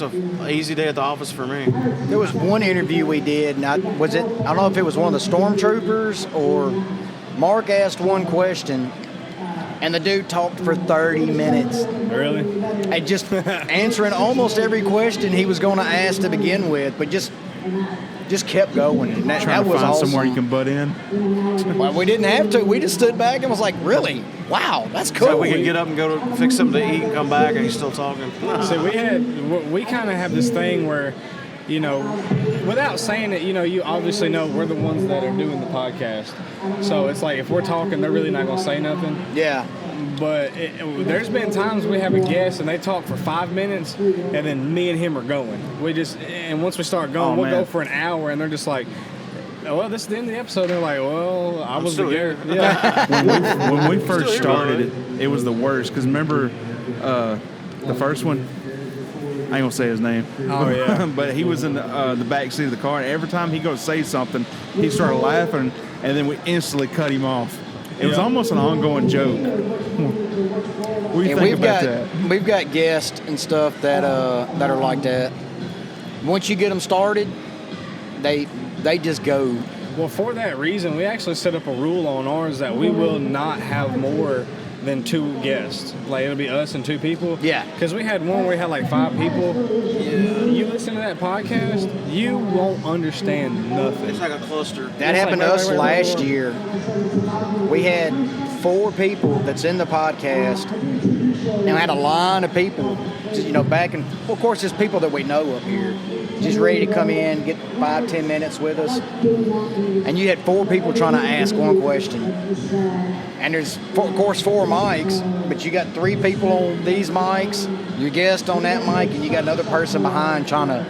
an easy day at the office for me. There was one interview we did, and I don't know if it was one of the stormtroopers or Mark asked one question, and the dude talked for 30 minutes. Really? And just answering almost every question he was going to ask to begin with, but just kept going. And that Trying to was find awesome. somewhere you can butt in. Well, we didn't have to. We just stood back and was like, really? Wow, that's cool. So we could get up and go to fix something to eat and come back, and he's still talking. So we kind of have this thing where, without saying it, you obviously know we're the ones that are doing the podcast. So it's like if we're talking, they're really not going to say nothing. Yeah. But there's been times we have a guest and they talk for 5 minutes, and then me and him are going. And once we start going, we'll go for an hour, and they're just like, well, this is the end of the episode. They're like, well, I was there. Yeah. when we first started, it was the worst. Because remember the first one? I ain't going to say his name. Oh, yeah. But he was in the back seat of the car, and every time he goes to say something, he started laughing, and then we instantly cut him off. It was almost an ongoing joke. What do you think about that? We've got guests and stuff that are like that. Once you get them started, they just go. Well, for that reason, we actually set up a rule on ours that we will not have more than 2 guests. Like, it'll be us and 2 people. Yeah. Because we had one where we had like 5 people. You listen to that podcast, you won't understand nothing. It's like a cluster. That happened to us last year. We had 4 people that's in the podcast, and we had a line of people, back and, of course, there's people that we know up here. just ready to come in, get 5-10 minutes with us. And you had 4 people trying to ask one question. And there's, of course, 4 mics, but you got 3 people on these mics, your guest on that mic, and you got another person behind trying to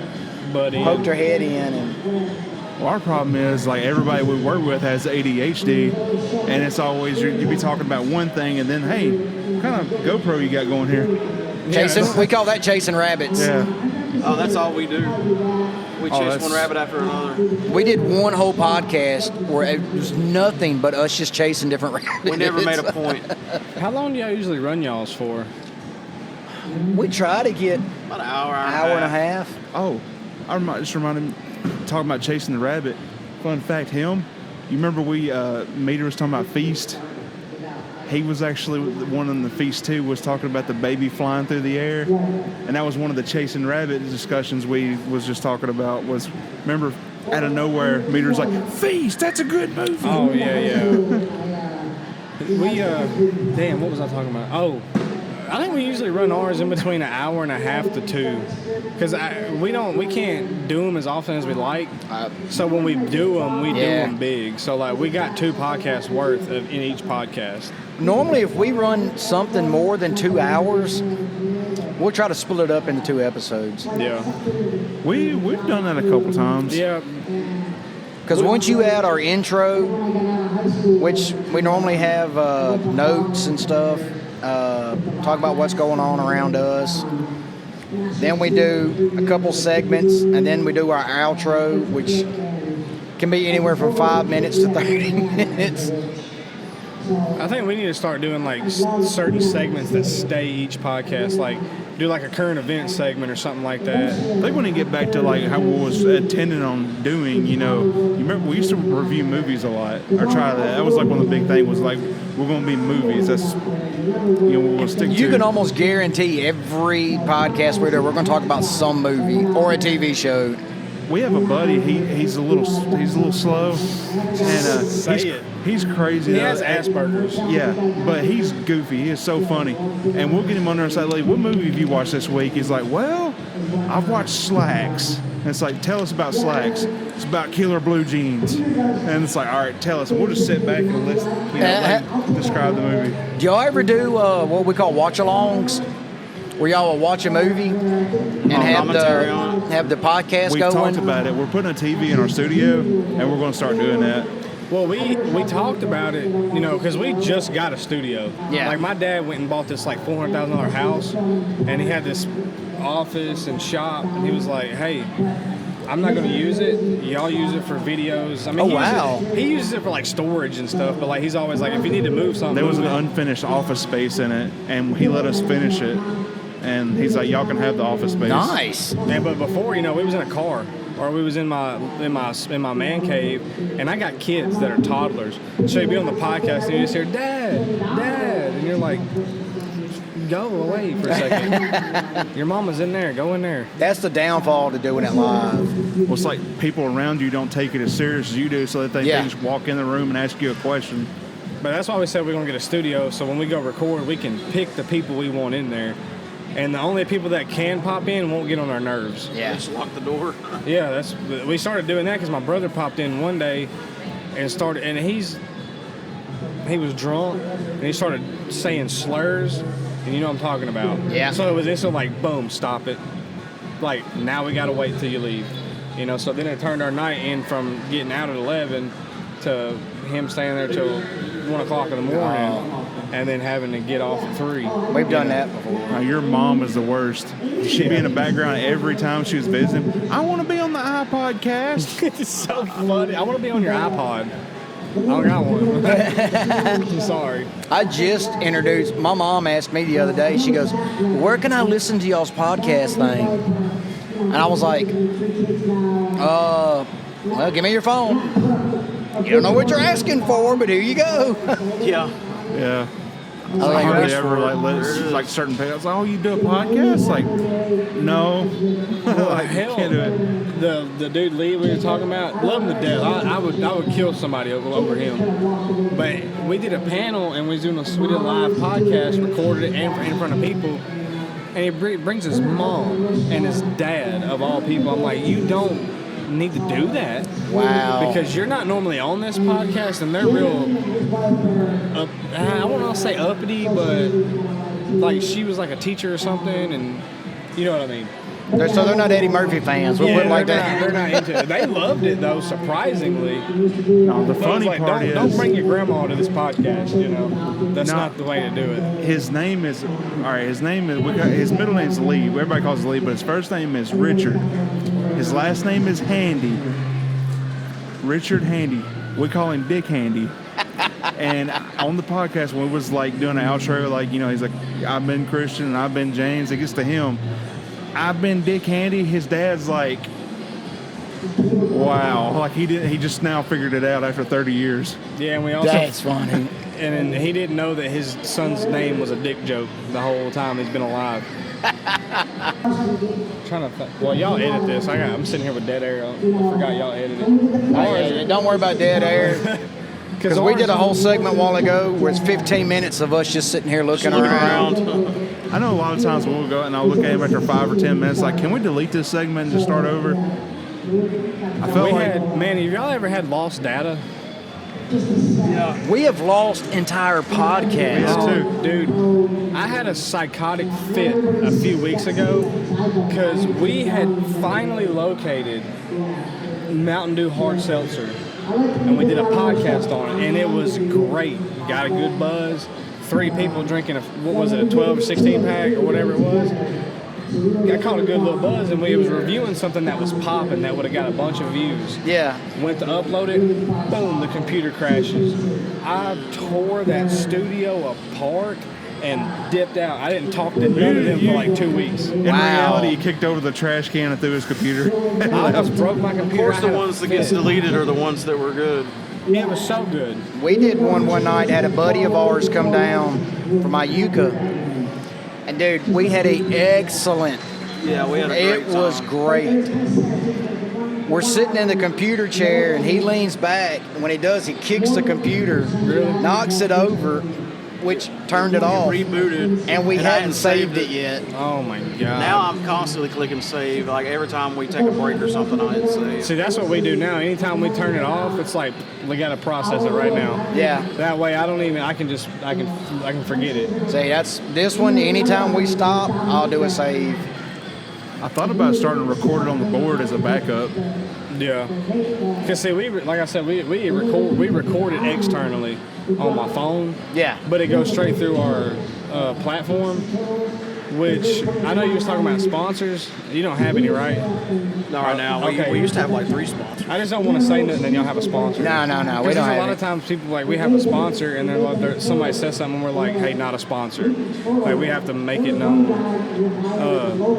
poke their head in. And well, our problem is, like, everybody we work with has ADHD, and it's always, you be talking about one thing, and then, hey, what kind of GoPro you got going here? We call that chasing rabbits. Yeah. Oh, that's all we do. We chase one rabbit after another. We did one whole podcast where it was nothing but us just chasing different rabbits. We never made a point. How long do y'all usually run y'all's for? We try to get about an hour and a half. Oh, just reminded me, talking about chasing the rabbit. Fun fact, you remember Meter was talking about Feast? He was actually one in the Feast too, was talking about the baby flying through the air. And that was one of the chasing rabbit discussions we was just talking about was, remember, out of nowhere, Meter's like, Feast, that's a good movie. Oh, yeah. Damn, what was I talking about? Oh, I think we usually run ours in between an hour and a half to 2, because we can't do them as often as we like. So when we do them, we do them big. So like we got 2 podcasts worth in each podcast. Normally, if we run something more than 2 hours, we'll try to split it up into 2 episodes. Yeah, we've done that a couple times. Yeah. Because once you add our intro, which we normally have notes and stuff, talk about what's going on around us. Then we do a couple segments, and then we do our outro, which can be anywhere from 5 minutes to 30 minutes. I think we need to start doing like certain segments that stay each podcast, like do like a current event segment or something like that. I think when you get back to like how we was intending on doing, you remember we used to review movies a lot, or try that. That was like one of the big things was like, we're going to be movies. That's, we'll stick to. You can almost guarantee every podcast we're going to talk about some movie or a TV show. We have a buddy. He's a little slow, and he's crazy. He has Asperger's. Yeah, but he's goofy. He is so funny, and we'll get him on there and say, "Like, what movie have you watched this week?" He's like, "Well, I've watched Slacks." And it's like, "Tell us about Slacks." It's about killer blue jeans, and it's like, "All right, tell us." And we'll just sit back and listen, describe the movie. Do y'all ever do what we call watch-alongs? Where y'all will watch a movie and have the podcast We've going? Talked about it. We're putting a TV in our studio, and we're going to start doing that. Well, we talked about it, because we just got a studio. Yeah. Like, my dad went and bought this, like, $400,000 house, and he had this office and shop, and he was like, hey, I'm not going to use it. Y'all use it for videos. I mean, he uses it for, like, storage and stuff, but, like, he's always like, if you need to move something. There was an unfinished office space in it, and he let us finish it. And he's like, y'all can have the office space. Nice. Yeah, but before, we was in a car, or we was in my man cave, and I got kids that are toddlers. So you'd be on the podcast and you just hear, Dad, and you're like, go away for a second. Your mama's in there. Go in there. That's the downfall to doing it live. Well, it's like people around you don't take it as serious as you do, so that they just walk in the room and ask you a question. But that's why we said we're going to get a studio, so when we go record, we can pick the people we want in there. And the only people that can pop in won't get on our nerves. Yeah. Just lock the door. Yeah, we started doing that because my brother popped in one day and he was drunk and he started saying slurs, and you know what I'm talking about. Yeah. So it was instant like, boom, stop it. Like, now we got to wait till you leave. So then it turned our night in from getting out at 11 to him staying there till 1 o'clock in the morning. And then having to get off at 3. We've done that before. Now, your mom is the worst. She'd be in the background every time she was visiting. I want to be on the iPod cast. It's so funny. I want to be on your iPod. I don't got one. I'm sorry. I just introduced, my mom asked me the other day, she goes, where can I listen to y'all's podcast thing? And I was like, well, give me your phone. You don't know what you're asking for, but here you go. Yeah. Yeah. I hardly ever like certain people. Like, oh, you do a podcast? Like, no. Like, hell, can't do it. The dude Lee we were talking about, love him to death. I would kill somebody over him. But we did a panel and we did a live podcast, recorded it in front of people, and he brings his mom and his dad, of all people. I'm like, you don't need to do that. Wow. Because you're not normally on this podcast, and they're real, I won't want to say uppity, but like she was like a teacher or something, and you know what I mean. So they're not Eddie Murphy fans. We'll put it like that. They're not into it. They loved it though, surprisingly. No, the funny part is, don't bring your grandma to this podcast. You know, that's not the way to do it. His name is his middle name's Lee. Everybody calls him Lee, but his first name is Richard. His last name is Handy. Richard Handy. We call him Dick Handy. And on the podcast, when we was like doing an outro, like, you know, he's like, I've been Christian and I've been James. It gets to him, I've been Dick Handy. His dad's like, wow, like he just now figured it out after 30 years. Yeah, and we also That's funny. And he didn't know that his son's name was a dick joke the whole time he's been alive. Trying to well, y'all edit this. I'm sitting here with dead air. I forgot y'all edited. Don't worry about dead air. Because we did a whole segment a while ago where it's 15 minutes of us just sitting here looking around. I know a lot of times we'll go and I'll look at him after 5 or 10 minutes, like, can we delete this segment and just start over? I felt man, have y'all ever had lost data? Yeah. We have lost entire podcasts. Oh, dude, I had a psychotic fit a few weeks ago because we had finally located Mountain Dew Hard Seltzer. And we did a podcast on it, and it was great. Got a good buzz. 3 people drinking a 12 or 16 pack or whatever it was. I caught a good little buzz, and we was reviewing something that was popping that would have got a bunch of views. Yeah. Went to upload it, boom, the computer crashes. I tore that studio apart and dipped out. I didn't talk to none of them for like 2 weeks. In reality, he kicked over the trash can and threw his computer. I almost broke my computer. Of course, the ones that gets deleted are the ones that were good. It was so good. We did one night, had a buddy of ours come down from Iuka. And, dude, we had an excellent. Yeah, we had a great It was great. We're sitting in the computer chair, and he leans back. And when he does, he kicks the computer, knocks it over, which turned it off. Rebooted. And we hadn't saved it yet. Oh, my God. Now I'm constantly clicking save. Like, every time we take a break or something, I hit save. See, that's what we do now. Anytime we turn it off, it's like, we got to process it right now. Yeah. That way, I can forget it. See, that's this one. Anytime we stop, I'll do a save. I thought about starting to record it on the board as a backup. Yeah. Because, see, like I said, we record it externally on my phone. Yeah. But it goes straight through our platform, which I know you was talking about sponsors. You don't have any, right? Not right now. Okay. We used to have like 3 sponsors. I just don't want to say nothing and y'all have a sponsor. No. We don't have a lot of times people like, we have a sponsor, and somebody says something and we're like, hey, not a sponsor. Like, we have to make it known.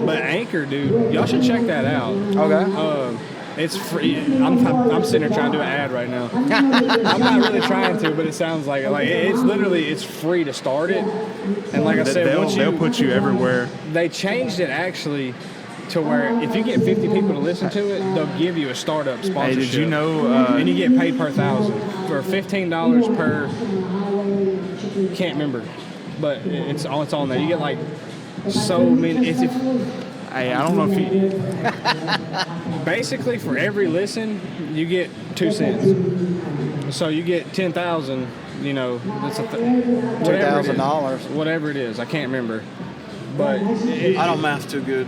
But Anchor, dude, y'all should check that out. Okay. It's free. I'm sitting here trying to do an ad right now. I'm not really trying to, but it sounds like it. Like, it's free to start it. And like I said, they'll put you everywhere. They changed it actually to where if you get 50 people to listen to it, they'll give you a startup sponsorship. Hey, did you know? And you get paid per 1,000 for $15 per. Can't remember, but it's on there. You get like so many. Hey, I don't know if you. Basically, for every listen, you get 2 cents. So you get 10,000. You know, that's $2,000. Whatever it is, I can't remember. But I don't math too good.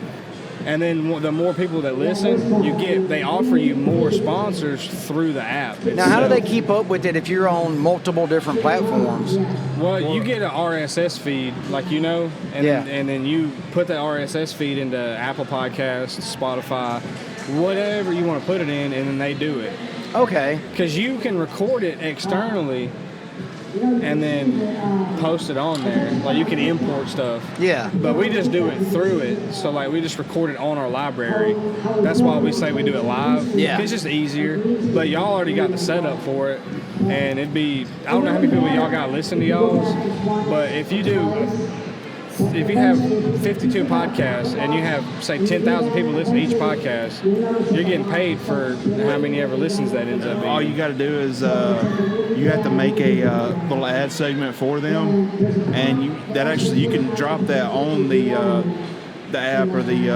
And then the more people that listen, they offer you more sponsors through the app itself. Now, how do they keep up with it if you're on multiple different platforms? Well, you get an RSS feed, like you know, and then you put the RSS feed into Apple Podcasts, Spotify, whatever you want to put it in, and then they do it. Okay. Because you can record it externally and then post it on there. Like, you can import stuff. Yeah. But we just do it through it. So, like, we just record it on our library. That's why we say we do it live. Yeah. It's just easier. But y'all already got the setup for it. And it'd be, I don't know how many people y'all got to listen to y'all's. But if you have 52 podcasts and you have, say, 10,000 people listen to each podcast, you're getting paid for how many ever listens that ends up being. All you got to do is you have to make a little ad segment for them, and you can drop that on the the app or the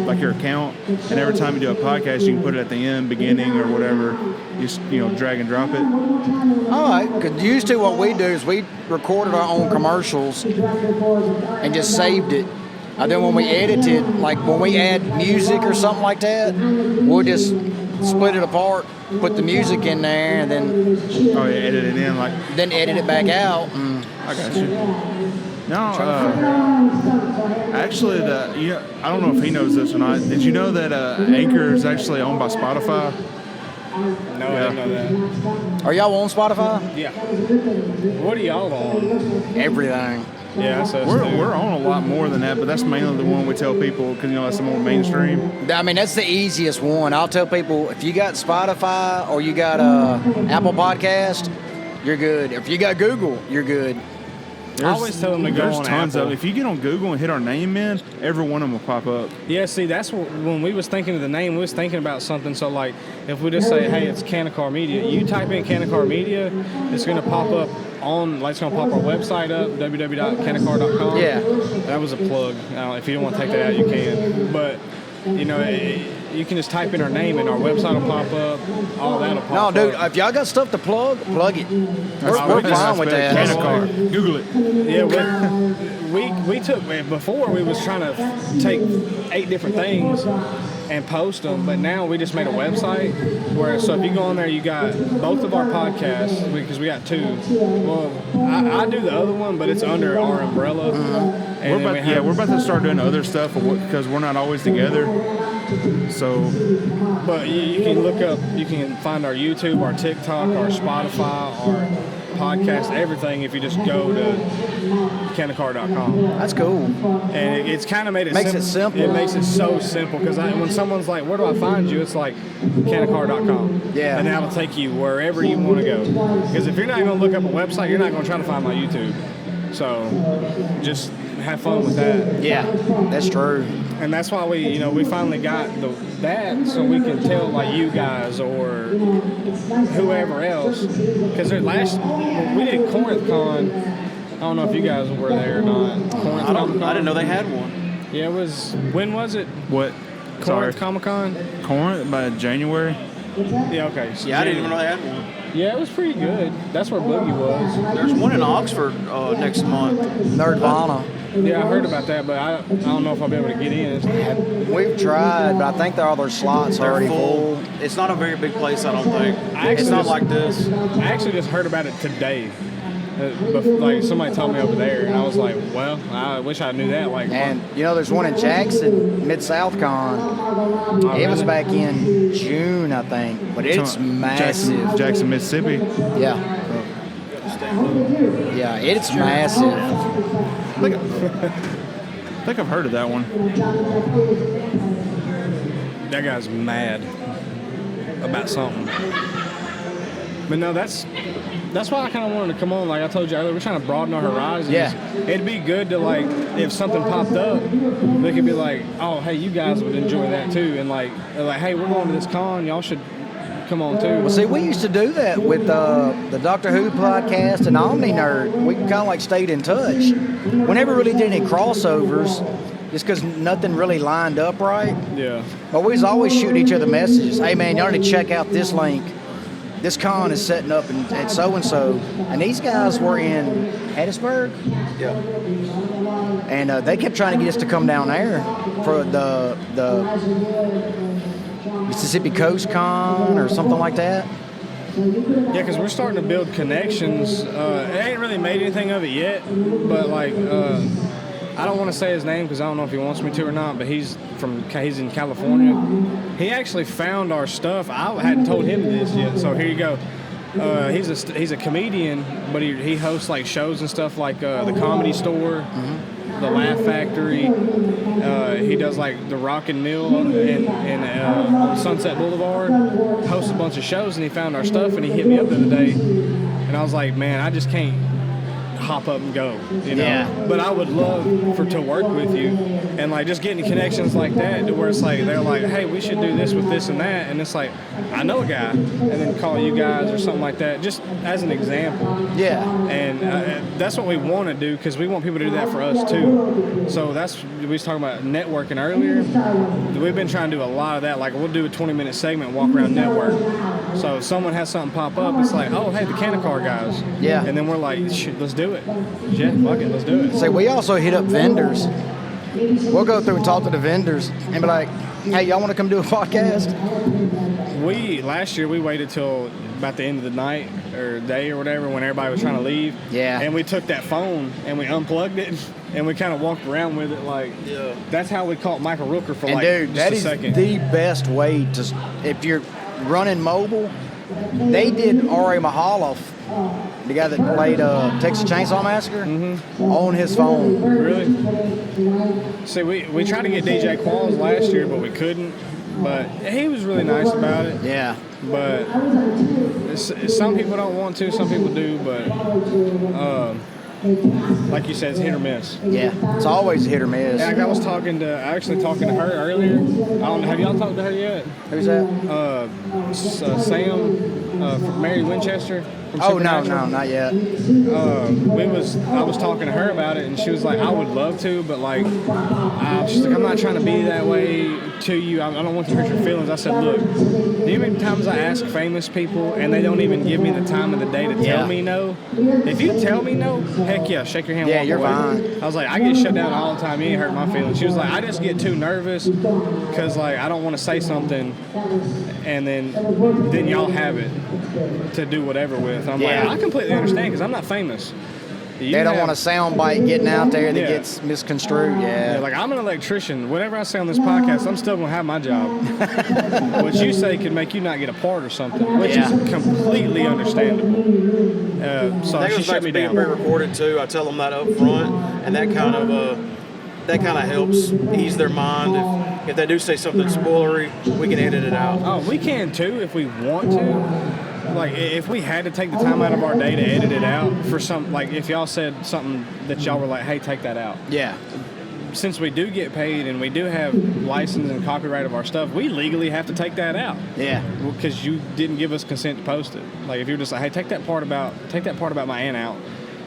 like your account, and every time you do a podcast, you can put it at the end, beginning, or whatever. Just drag and drop it. All right. Because used to what we do is we recorded our own commercials and just saved it. And then when we edited, like when we add music or something like that, we'll just split it apart, put the music in there, and then edit it in then edit it back out. I got you. No, actually, I don't know if he knows this or not. Did you know that Anchor is actually owned by Spotify? No, I didn't know that. Are y'all on Spotify? Yeah. What are y'all on? Everything. Yeah, so we're on a lot more than that, but that's mainly the one we tell people because that's the more mainstream. I mean, that's the easiest one. I'll tell people if you got Spotify or you got Apple Podcast, you're good. If you got Google, you're good. I always tell them to go on tons Apple. of. If you get on Google and hit our name in, every one of them will pop up. Yeah, see, that's when we was thinking of the name, we was thinking about something. So, like, if we just say, hey, it's Canacar Media, you type in Canacar Media, it's going to pop up it's going to pop our website up, www.canacar.com. Yeah. That was a plug. If you don't want to take that out, you can. But, you can just type in our name and our website will pop up. All that'll pop up. No, dude, if y'all got stuff to plug it. We're fine with that. Canacar. Google it. Yeah, we took, before we was trying to take 8 different things and post them, but now we just made a website so if you go on there, you got both of our podcasts, because we got 2. Well, I do the other one, but it's under our umbrella. And we're about to start doing other stuff because we're not always together. So, but you can look up, you can find our YouTube, our TikTok, our Spotify, our podcast, everything if you just go to Canacar.com. That's cool. And it's kind of made it makes it simple. It makes it so simple because when someone's like, where do I find you? It's like Canacar.com. Yeah. And that'll take you wherever you want to go. Because if you're not going to look up a website, you're not going to try to find my YouTube. So just have fun with that. Yeah, that's true. And that's why we finally got that so we can tell like you guys or whoever else. Because we did Corinth Con. I don't know if you guys were there or not. I didn't know they had one. Yeah, when was it? What? Corinth Comic Con? Corinth by January. Yeah, okay. So I didn't even know they had one. Yeah, it was pretty good. That's where Boogie was. There's one in Oxford next month. Nerdvana. Yeah, I heard about that, but I don't know if I'll be able to get in. We've tried, but I think all their slots are already full. It's not a very big place, I don't think. It's not like this. I actually just heard about it today. Like somebody told me over there, and I was like, "Well, I wish I knew that." And there's one in Jackson, Mid-South Con. It was back in June, I think, but it's massive. Jackson, Mississippi. Yeah. Yeah, it's massive. I think I've heard of that one. That guy's mad about something. But no, that's why I kind of wanted to come on. Like I told you earlier, we're trying to broaden our horizons. Yeah. It'd be good to, like, if something popped up, they could be like, oh, hey, you guys would enjoy that too. And like, hey, we're going to this con. Y'all should come on too. Well, see, we used to do that with the Doctor Who podcast and Omni Nerd. We kind of like stayed in touch. We never really did any crossovers just because nothing really lined up right. Yeah. But we was always shooting each other messages. Hey, man, y'all need to check out this link. This con is setting up at so-and-so. And these guys were in Hattiesburg. Yeah. And they kept trying to get us to come down there for the Mississippi Coast Con or something like that. Yeah, because we're starting to build connections. It ain't really made anything of it yet, but like, I don't want to say his name because I don't know if he wants me to or not, but he's in California. He actually found our stuff. I hadn't told him this yet, so here you go. He's a comedian, but he hosts like shows and stuff like the Comedy Store, the Laugh Factory. He does like the Rockin' Mill in Sunset Boulevard. Hosts a bunch of shows, and he found our stuff, and he hit me up the other day, and I was like, man, I just can't hop up and go, you know. Yeah. But I would love to work with you, and like just getting connections like that, to where it's like they're like, hey, we should do this with this and that, and it's like I know a guy, and then call you guys or something like that, just as an example. Yeah. And that's what we want to do, because we want people to do that for us too. So we was talking about networking earlier. We've been trying to do a lot of that. Like we'll do a 20-minute segment, walk around network. So if someone has something pop up, it's like, oh, hey, the Canacar guys. Yeah. And then we're like, let's do it. Yeah, fuck it, let's do it. So we also hit up vendors. We'll go through and talk to the vendors and be like, hey, y'all want to come do a podcast? Last year we waited till about the end of the night or day or whatever, when everybody was trying to leave. Yeah. And we took that phone and we unplugged it and we kind of walked around with it. Like, that's how we caught Michael Rooker for dude, just a second. That is the best way to, if you're running mobile. They did R.A. Mahaloff, the guy that played Texas Chainsaw Massacre, on his phone. Really? See, we tried to get DJ Qualls last year, but we couldn't. But he was really nice about it. Yeah. But some people don't want to, some people do. But like you said, it's hit or miss. Yeah, it's always hit or miss. And I was actually talking to her earlier. I don't know, have y'all talked to her yet? Who's that? Sam from Mary Winchester. Oh, no, not yet. I was talking to her about it, and she was like, I would love to, but like, she's like, I'm not trying to be that way to you. I don't want to hurt your feelings. I said, look, do you know how many times I ask famous people and they don't even give me the time of the day to tell me no? If you tell me no, heck yeah, shake your hand, walk you're away. fine. I was like, I get shut down all the time. You ain't hurt my feelings. She was like, I just get too nervous because like I don't want to say something and then y'all have it to do whatever with. And I'm like, I completely understand because I'm not famous. They don't want a sound bite getting out there that gets misconstrued. Yeah, like I'm an electrician. Whatever I say on this podcast, I'm still going to have my job. What you say could make you not get a part or something, which is completely understandable. So she shut me down. Pre-recorded too. I tell them that up front, and that kind of helps ease their mind. If they do say something spoilery, we can edit it out. Oh, we can too if we want to. Like, if we had to take the time out of our day to edit it out for some, like, if y'all said something that y'all were like, hey, take that out. Yeah. Since we do get paid and we do have license and copyright of our stuff, we legally have to take that out. Yeah. Because you didn't give us consent to post it. Like, if you're just like, hey, take that part about my aunt out.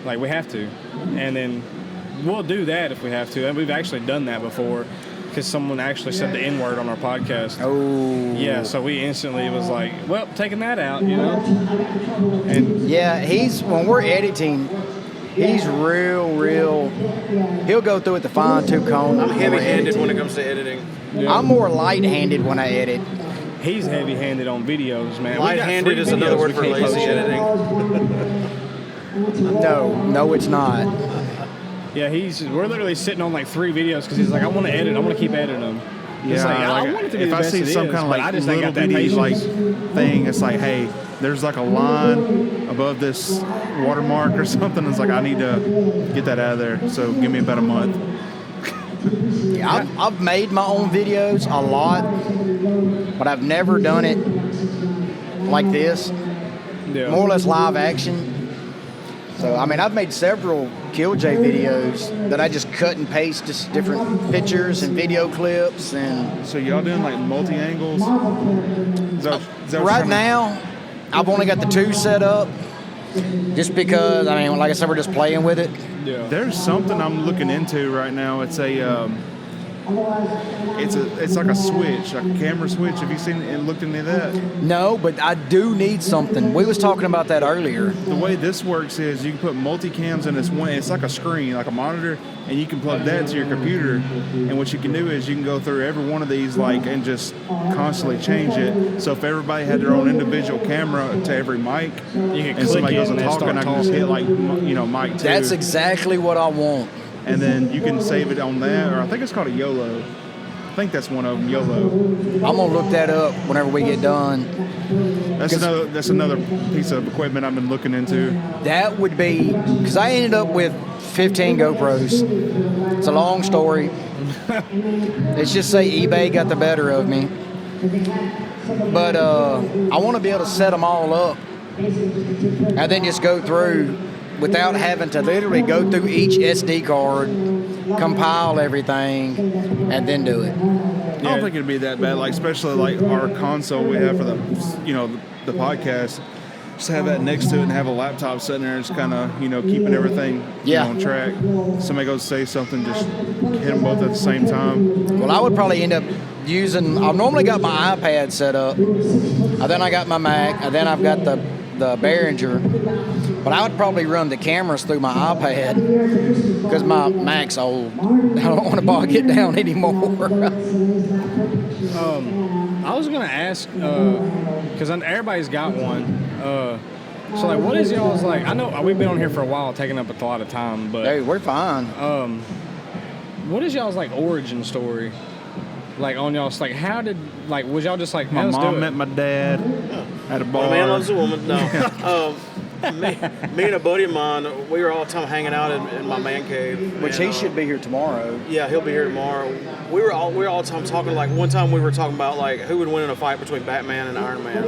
Like, we have to. And then we'll do that if we have to. And we've actually done that before. Because someone actually said the N-word on our podcast. Oh. Yeah, so we instantly was like, well, taking that out, you know? And yeah, when we're editing, he's real. He'll go through it the fine-tooth comb. I'm heavy-handed when it comes to editing. Yeah. I'm more light-handed when I edit. He's heavy-handed on videos, man. Light-handed is another word for lazy editing. No, it's not. Yeah, we're literally sitting on like 3 videos because he's like, I want to edit. I want to keep editing them. Yeah, like, I want it to be if the I best see it some is, kind of like I just little ain't got that bitty like patience. thing, it's like, hey, there's like a line above this watermark or something. It's like I need to get that out of there. So give me about a month. Yeah, I've made my own videos a lot, but I've never done it like this. Yeah. More or less live action. So, I mean, I've made several Killj videos that I just cut and paste just different pictures and video clips. And so y'all doing like multi-angles? Right now, I've only got the 2 set up just because, I mean, like I said, we're just playing with it. Yeah. There's something I'm looking into right now. It's it's like a switch, like a camera switch. Have you seen it and looked into that? No, but I do need something. We was talking about that earlier. The way this works is you can put multicams in this one. It's like a screen, like a monitor, and you can plug that to your computer. And what you can do is you can go through every one of these and just constantly change it. So if everybody had their own individual camera to every mic, and somebody goes and talking, I can just hit mic 2. That's exactly what I want. And then you can save it on that, or I think it's called a YOLO. I think that's one of them, YOLO. I'm gonna look that up whenever we get done. That's another piece of equipment I've been looking into. That would be because I ended up with 15 GoPros. It's a long story. Let's just say eBay got the better of me. But I want to be able to set them all up and then just go through without having to literally go through each SD card, compile everything, and then do it. I don't think it'd be that bad. Like especially like our console we have for the the podcast. Just have that next to it and have a laptop sitting there, just kind of keeping everything on track. Somebody goes to say something, just hit them both at the same time. Well, I would probably end up using. I've normally got my iPad set up, and then I got my Mac, and then I've got the Behringer. But I would probably run the cameras through my iPad because my Mac's old. I don't want to bog it down anymore. I was gonna ask because everybody's got one. So like, what is y'all's like? I know we've been on here for a while, taking up a lot of time, but hey, we're fine. What is y'all's like origin story? Like on y'all's like, how did like was y'all just like my mom met my dad at a bar? A man loves a woman. No. Me and a buddy of mine, we were all the time hanging out in my man cave. Which he should be here tomorrow. Yeah, he'll be here tomorrow. We were all the time talking. Like one time we were talking about like who would win in a fight between Batman and Iron Man,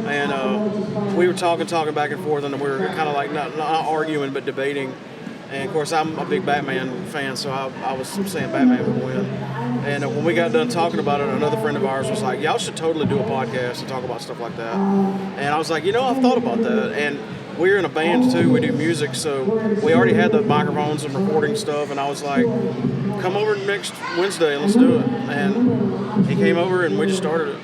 and we were talking back and forth, and we were kind of like not arguing but debating. And of course, I'm a big Batman fan, so I was saying Batman would win. And when we got done talking about it, another friend of ours was like, "Y'all should totally do a podcast and talk about stuff like that." And I was like, I've thought about that. And we're in a band too. We do music, so we already had the microphones and recording stuff. And I was like, "Come over next Wednesday and let's do it." And he came over and we just started it.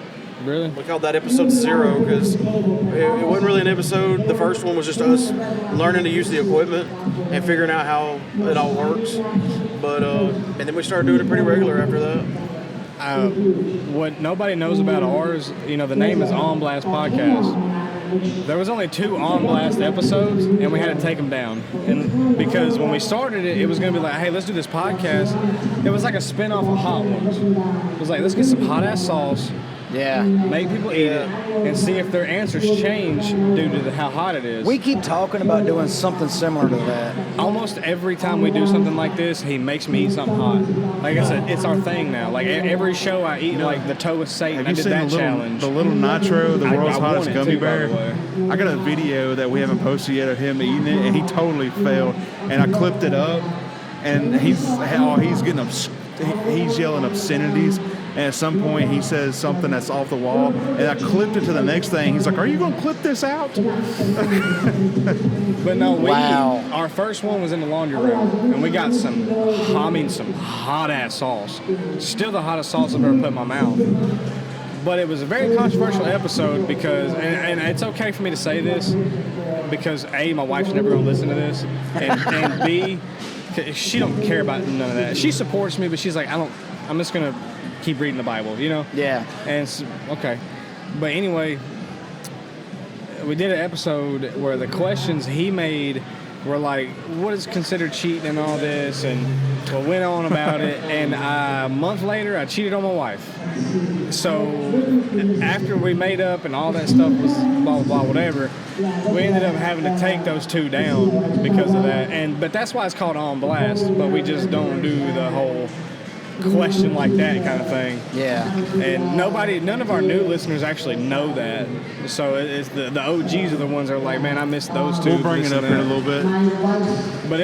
Really? We called that episode 0 because it wasn't really an episode. The first one was just us learning to use the equipment and figuring out how it all works. But and then we started doing it pretty regular after that. What nobody knows about ours, the name is On Blast Podcast. There was only 2 On Blast episodes, and we had to take them down. And because when we started it, it was going to be like, hey, let's do this podcast. It was like a spin-off of Hot Ones. It was like, let's get some hot-ass sauce. Yeah. Make people eat it and see if their answers change due to how hot it is. We keep talking about doing something similar to that. Almost every time we do something like this, he makes me eat something hot. Like it's our thing now. Like every show I eat like the toe with Satan. I did that challenge. The little Nitro, the world's hottest gummy bear. Too, I got a video that we haven't posted yet of him eating it, and he totally failed. And I clipped it up, and he's getting he's yelling obscenities. And at some point, he says something that's off the wall, and I clipped it to the next thing. He's like, "Are you going to clip this out?" But no, our first one was in the laundry room, and we got some hot-ass sauce. Still the hottest sauce I've ever put in my mouth. But it was a very controversial episode because, and it's okay for me to say this, because A, my wife's never going to listen to this, and B, she don't care about none of that. She supports me, but she's like, I'm just going to keep reading the Bible, Yeah. And okay. But anyway, we did an episode where the questions he made were like, what is considered cheating and all this, and we went on about it, and a month later I cheated on my wife. So after we made up and all that stuff was blah blah blah whatever, we ended up having to take those 2 down because of that. But that's why it's called On Blast, but we just don't do the whole question like that kind of thing. Yeah. And none of our new listeners actually know that. So it's the OGs are the ones that are like, man, I missed those 2. We'll bring it up in a little bit. But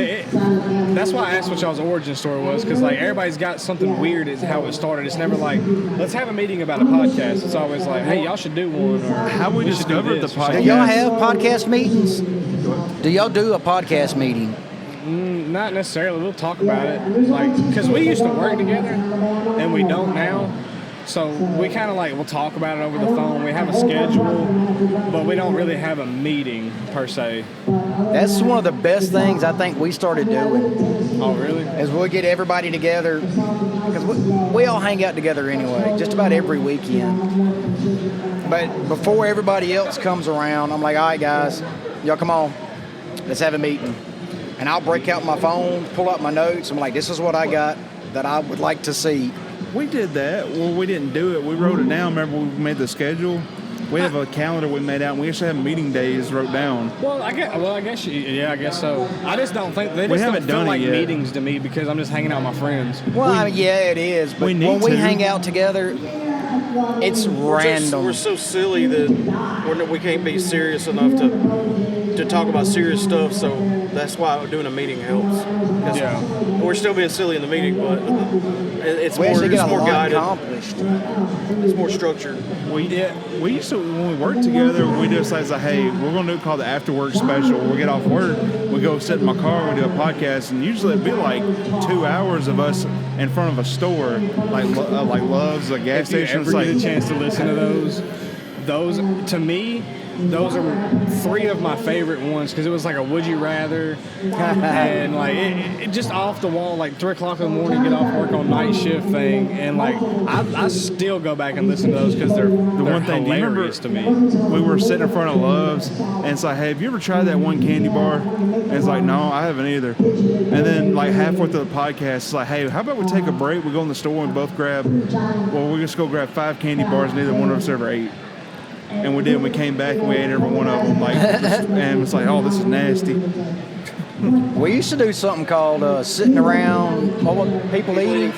that's why I asked what y'all's origin story was, because like everybody's got something weird is how it started. It's never like, let's have a meeting about a podcast. It's always like, hey, y'all should do one. Or how we discovered the podcast. Do y'all have podcast meetings? Do y'all do a podcast meeting? Not necessarily. We'll talk about it, like, because we used to work together, and we don't now. So we kind of like we'll talk about it over the phone. We have a schedule, but we don't really have a meeting per se. That's one of the best things I think we started doing. Oh, really? Is we'll get everybody together, because we all hang out together anyway, just about every weekend. But before everybody else comes around, I'm like, all right, guys, y'all come on, let's have a meeting. And I'll break out my phone, pull out my notes. I'm like, this is what I got that I would like to see. We did that. Well, we didn't do it. We wrote it down. Remember, we made the schedule. We have a calendar we made out, and we actually have meeting days wrote down. Well, I guess so. I just don't think they just don't feel like meetings to me because I'm just hanging out with my friends. Well, yeah, it is. But when we hang out together, it's random. We're so silly that we can't be serious enough to to talk about serious stuff, so that's why doing a meeting helps. We're still being silly in the meeting, but it's more guided. Accomplished. It's more structured. We used to, when we worked together, we just like, hey, we're going to do it called the after work special. We get off work, we go sit in my car, we do a podcast, and usually it'd be like 2 hours of us in front of a store, like Love's, a gas station. If you ever get a chance to listen to those to me, those are 3 of my favorite ones because it was like a would you rather and like it just off the wall, like 3 o'clock in the morning, get off work on night shift thing, and like I still go back and listen to those because they're one thing hilarious to me. We were sitting in front of Love's and it's like, hey, have you ever tried that one candy bar? And it's like, no, I haven't either. And then like halfway through the podcast, it's like, hey, how about we take a break? We go in the store and both we'll just go grab 5 candy bars, neither one of us ever ate. And we did. We came back and we ate every one of them. Like, and it's like, oh, this is nasty. We used to do something called sitting around. People eating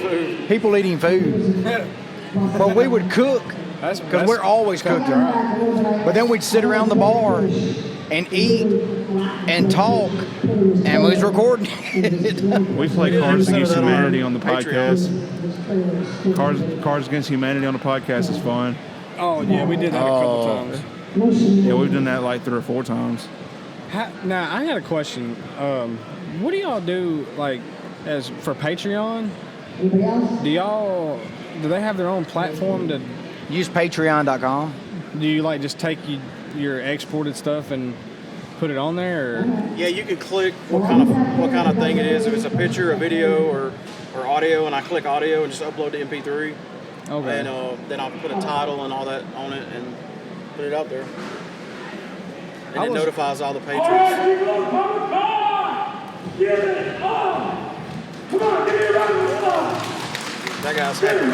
food. But we would cook because we're always cooking. But then we'd sit around the bar and eat and talk, and we was recording. We play Cards Against Humanity on the podcast. Cards Against Humanity on the podcast is fun. Oh, yeah, we did that a couple times. Yeah, we've done that like 3 or 4 times. Now, I got a question. What do y'all do, like, as for Patreon? Do they have their own platform to... Use patreon.com. Do you, like, just take your exported stuff and put it on there? Or? Yeah, you can click what kind of thing it is. If it's a picture, a video, or audio, and I click audio and just upload to MP3. Okay. And then I'll put a title and all that on it and put it out there. And it notifies all the patrons. All right, people, come on! Give it up! Come on, give me a round of applause! That guy's happy to be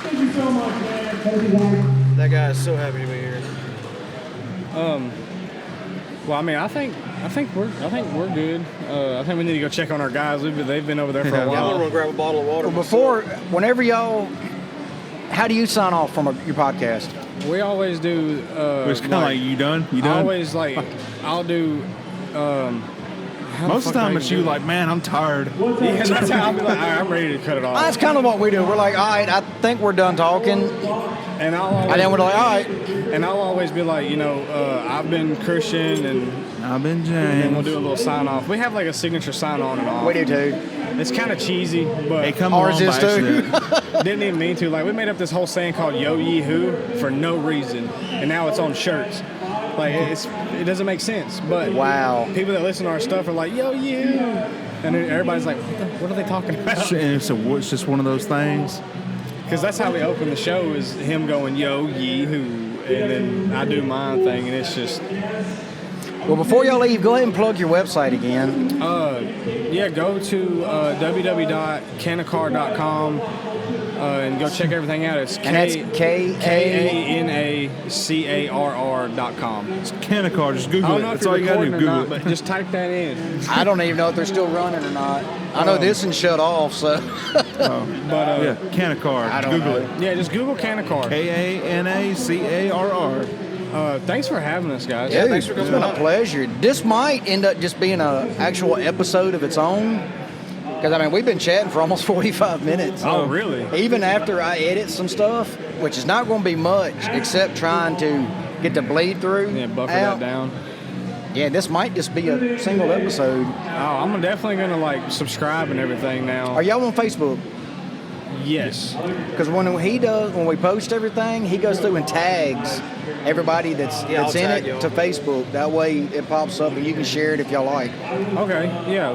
Thank you so much, man. That guy is so happy to be here. Well, I mean, I think we're good. I think we need to go check on our guys. They've been over there for a while. Yeah, I'm gonna grab a bottle of water. Well, whenever y'all, how do you sign off from your podcast? We always do. It's kind of like, you done? You done? Always like, I'll do. Most of the time it's you like, man, I'm tired. Yeah, that's how I'll be like, all right, I'm ready to cut it off. That's kind of what we do. We're like, all right, I think we're done talking. And then we're like, all right. And I'll always be like, I've been Christian and I've been James. And we'll do a little sign off. We have like a signature sign on and off. We do too. It's kind of cheesy, but hey, come ours is too. Didn't even mean to. Like, we made up this whole saying called "Yo Ye Who" for no reason, and now it's on shirts. Like, it doesn't make sense. But wow, people that listen to our stuff are like, "Yo Ye Who," and everybody's like, "What are they talking about?" And so it's just one of those things. Because that's how we open the show, is him going, "Yo Ye Who," and then I do my thing, and it's just. Well, before y'all leave, go ahead and plug your website again. Yeah, go to www.canacar.com and go check everything out. It's KANACARR.com. It's Canacar. Just Google it. I don't know That's if all you're you got to do. recording or Google not, it. but just type that in. I don't even know if they're still running or not. I know this one's shut off, so. Yeah, Canacar. Google it. Yeah, just Google Canacar. KANACARR. Thanks for having us, guys. Dude, thanks for coming it's been a out. pleasure. This might end up just being an actual episode of its own. Because, I mean, we've been chatting for almost 45 minutes. Oh, really? Even after I edit some stuff, which is not going to be much, except trying to get the bleed through. Yeah, buffer out. that down. Yeah, this might just be a single episode. Oh, I'm definitely going to, like, subscribe and everything now. Are y'all on Facebook? Yes. Because when we post everything, he goes through and tags everybody that's in it to Facebook. That way it pops up and you can share it if y'all like. Okay. Yeah.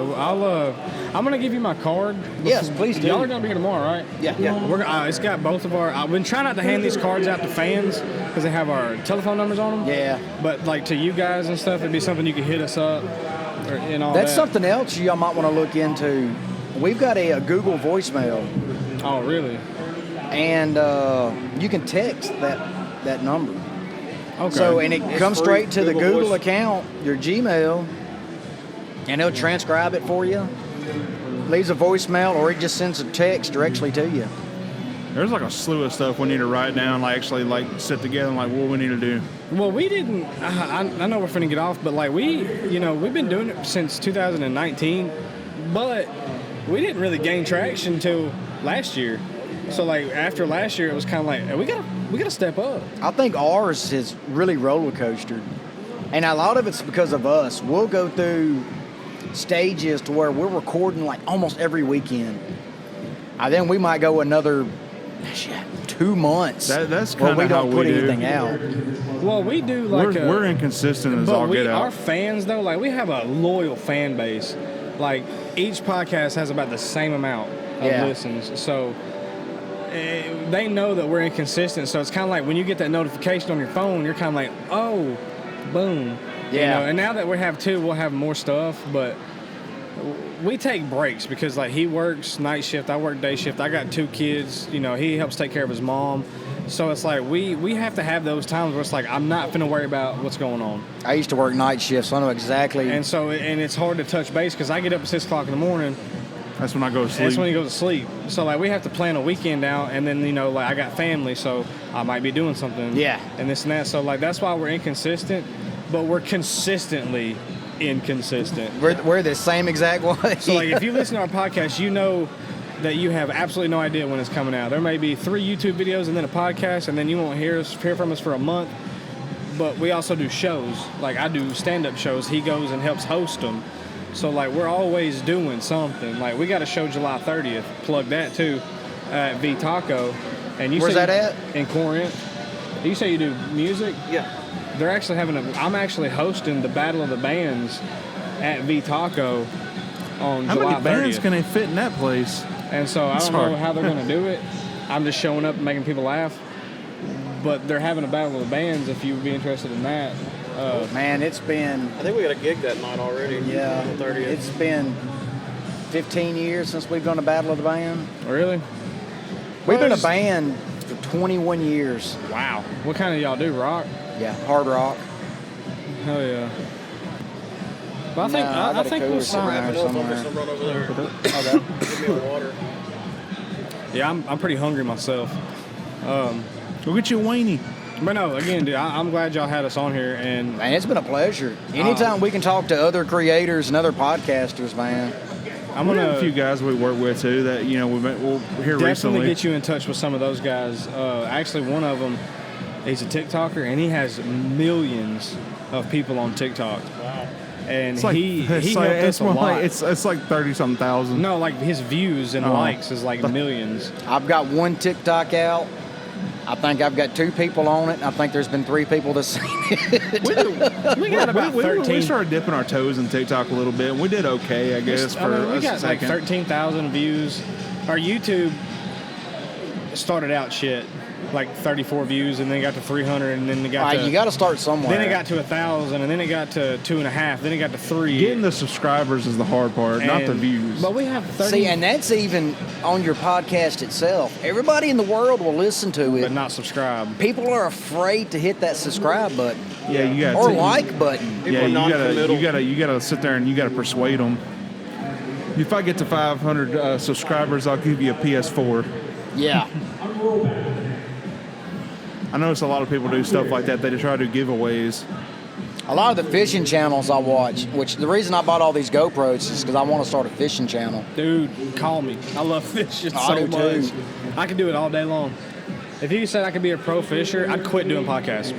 I'm gonna give you my card. Yes, please do. Y'all are gonna be here tomorrow, right? Yeah. It's got both of our. I've been trying not to hand these cards out to fans because they have our telephone numbers on them. Yeah. But like to you guys and stuff, it'd be something you could hit us up and all That's that. something else y'all might want to look into. We've got a Google voicemail. Oh, really? And you can text that number. Okay. So, and it comes free. straight to the Google Google Voice. account, your Gmail, and it'll transcribe it for you. Leaves a voicemail, or it just sends a text directly to you. There's like a slew of stuff we need to write down, like actually like sit together and like what we need to do. Well, we didn't. I know we're finna get off, but like we've been doing it since 2019, but we didn't really gain traction until last year. So like after last year, it was kind of like hey, we gotta step up. I think ours has really roller coastered, and a lot of it's because of us. We'll go through stages to where we're recording like almost every weekend. Then we might go another 2 months. That's kind of we don't how put we anything do. out. Well, we do like we're inconsistent as all get out. Our fans though, like we have a loyal fan base. Like each podcast has about the same amount of listens, so they know that we're inconsistent. So it's kind of like when you get that notification on your phone, you're kind of like, oh, boom. Yeah. And now that we have 2, we'll have more stuff, but we take breaks because like he works night shift, I work day shift. I got 2 kids. He helps take care of his mom. So it's like we have to have those times where it's like I'm not finna worry about what's going on. I used to work night shifts, so I know exactly. And so it's hard to touch base because I get up at 6 o'clock in the morning. That's when I go to sleep. That's when you go to sleep. So like we have to plan a weekend out, and then like I got family, so I might be doing something. Yeah. And this and that. So like that's why we're inconsistent, but we're consistently inconsistent. We're the same exact way. So like if you listen to our podcast, you know that you have absolutely no idea when it's coming out. There may be 3 YouTube videos and then a podcast, and then you won't hear from us for a month. But we also do shows. Like I do stand-up shows. He goes and helps host them. So like we're always doing something. Like we got a show July 30th. Plug that too at V Taco. And where's that at? In Corinth. You say you do music? Yeah. They're actually I'm actually hosting the Battle of the Bands at V Taco on How July 30th. many bands can they fit in that place? And so I don't know how they're going to do it. I'm just showing up and making people laugh. But they're having a Battle of the Bands if you would be interested in that. Man, it's been... I think we got a gig that night already. Yeah. On the 30th. It's been 15 years since we've done a Battle of the Band. Really? We've been a band for 21 years. Wow. What kind of y'all do? Rock? Yeah, hard rock. Hell yeah. But I think we'll sign. Run over there. Okay. Give me a water. Yeah, I'm pretty hungry myself. Go get you a weenie. But no, again, dude, I'm glad y'all had us on here, and Man, it's been a pleasure. Anytime we can talk to other creators and other podcasters, man. I'm We gonna have a few guys we work with too that we'll hear definitely recently. get you in touch with some of those guys. Actually, one of them, he's a TikToker, and he has millions of people on TikTok. Wow. And It's like, he it's helped us a more lot. like it's like 30-something thousand. No, like his views and likes is like millions. I've got one TikTok out. I think I've got 2 people on it. I think there's been 3 people that's seen it. We got about 13. We started dipping our toes in TikTok a little bit, and we did okay, I guess. We for got like 13,000 views. Our YouTube started out shit, like 34 views, and then it got to 300, and then it got to... You got to start somewhere. Then it got to 1,000, and then it got to 2.5, then it got to 3. Getting the subscribers is the hard part, not the views. But we have 30... See, and that's even on your podcast itself. Everybody in the world will listen to it. But not subscribe. People are afraid to hit that subscribe button. Yeah, you got or like button. Yeah, you gotta sit there and you gotta persuade them. If I get to 500 subscribers, I'll give you a PS4. Yeah. I notice a lot of people do stuff like that. They try to do giveaways. A lot of the fishing channels I watch, which the reason I bought all these GoPros is because I want to start a fishing channel. Dude, call me. I love fishing I so do much. too. I could do it all day long. If you said I could be a pro fisher, I'd quit doing podcasts.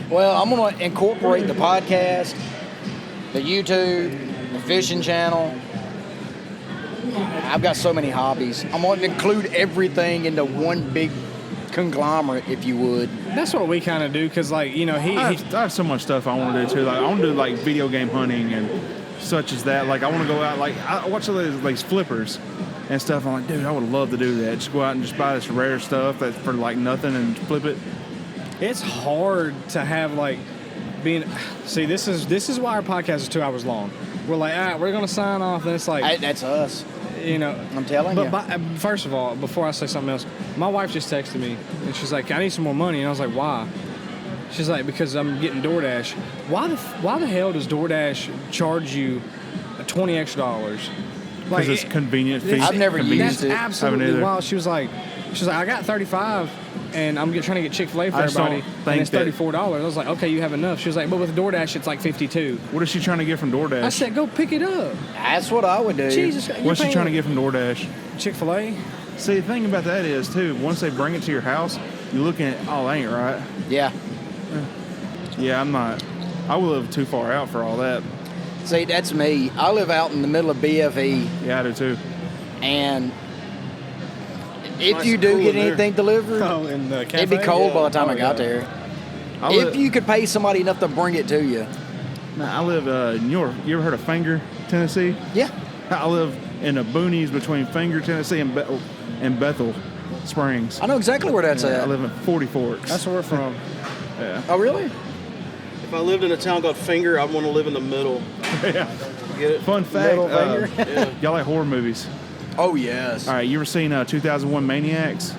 Well, I'm going to incorporate the podcast, the YouTube, the fishing channel. I've got so many hobbies. I'm going to include everything into one big conglomerate, if you would. That's what we kind of do, because, like, you know, I have so much stuff I want to do too. Like I want to do like video game hunting and such as that. Like I want to go out. Like I watch all these flippers and stuff. I'm like, dude, I would love to do that. Just go out and just buy this rare stuff that's for like nothing and flip it. It's hard to have like being. See, this is why our podcast is 2 hours long. We're like, all right, we're gonna sign off, and it's like That's us. You know, I'm telling you. But first of all, before I say something else, my wife just texted me and she's like, I need some more money, and I was like, why? She's like, because I'm getting DoorDash. Why the hell does DoorDash charge you $20 extra? Because it's convenient. I've never used it. That's absolutely wild. She was like, I got 35, and I'm trying to get Chick-fil-A for everybody, and it's $34. I was like, okay, you have enough. She was like, but with DoorDash, it's like 52. What is she trying to get from DoorDash? I said, go pick it up. That's what I would do. Jesus, what's she trying to get from DoorDash? Chick-fil-A. See, the thing about that is, too, once they bring it to your house, you're looking at, oh, that ain't right. Yeah. Yeah, I'm not. I would live too far out for all that. See, that's me. I live out in the middle of BFE. Yeah, I do too. And if you do get anything delivered, in the cafe? it'd be cold by the time I got there. If you could pay somebody enough to bring it to you. I live in New York. You ever heard of Finger, Tennessee? Yeah. I live in the boonies between Finger, Tennessee and Bethel Springs. I know exactly where that's at. I live in 40 Forks. That's where we're from. Yeah. Oh, really? If I lived in a town called Finger, I'd want to live in the middle. Yeah. Get it? Fun fact. Yeah. Y'all like horror movies? Oh, yes. All right, you ever seen 2001 Maniacs?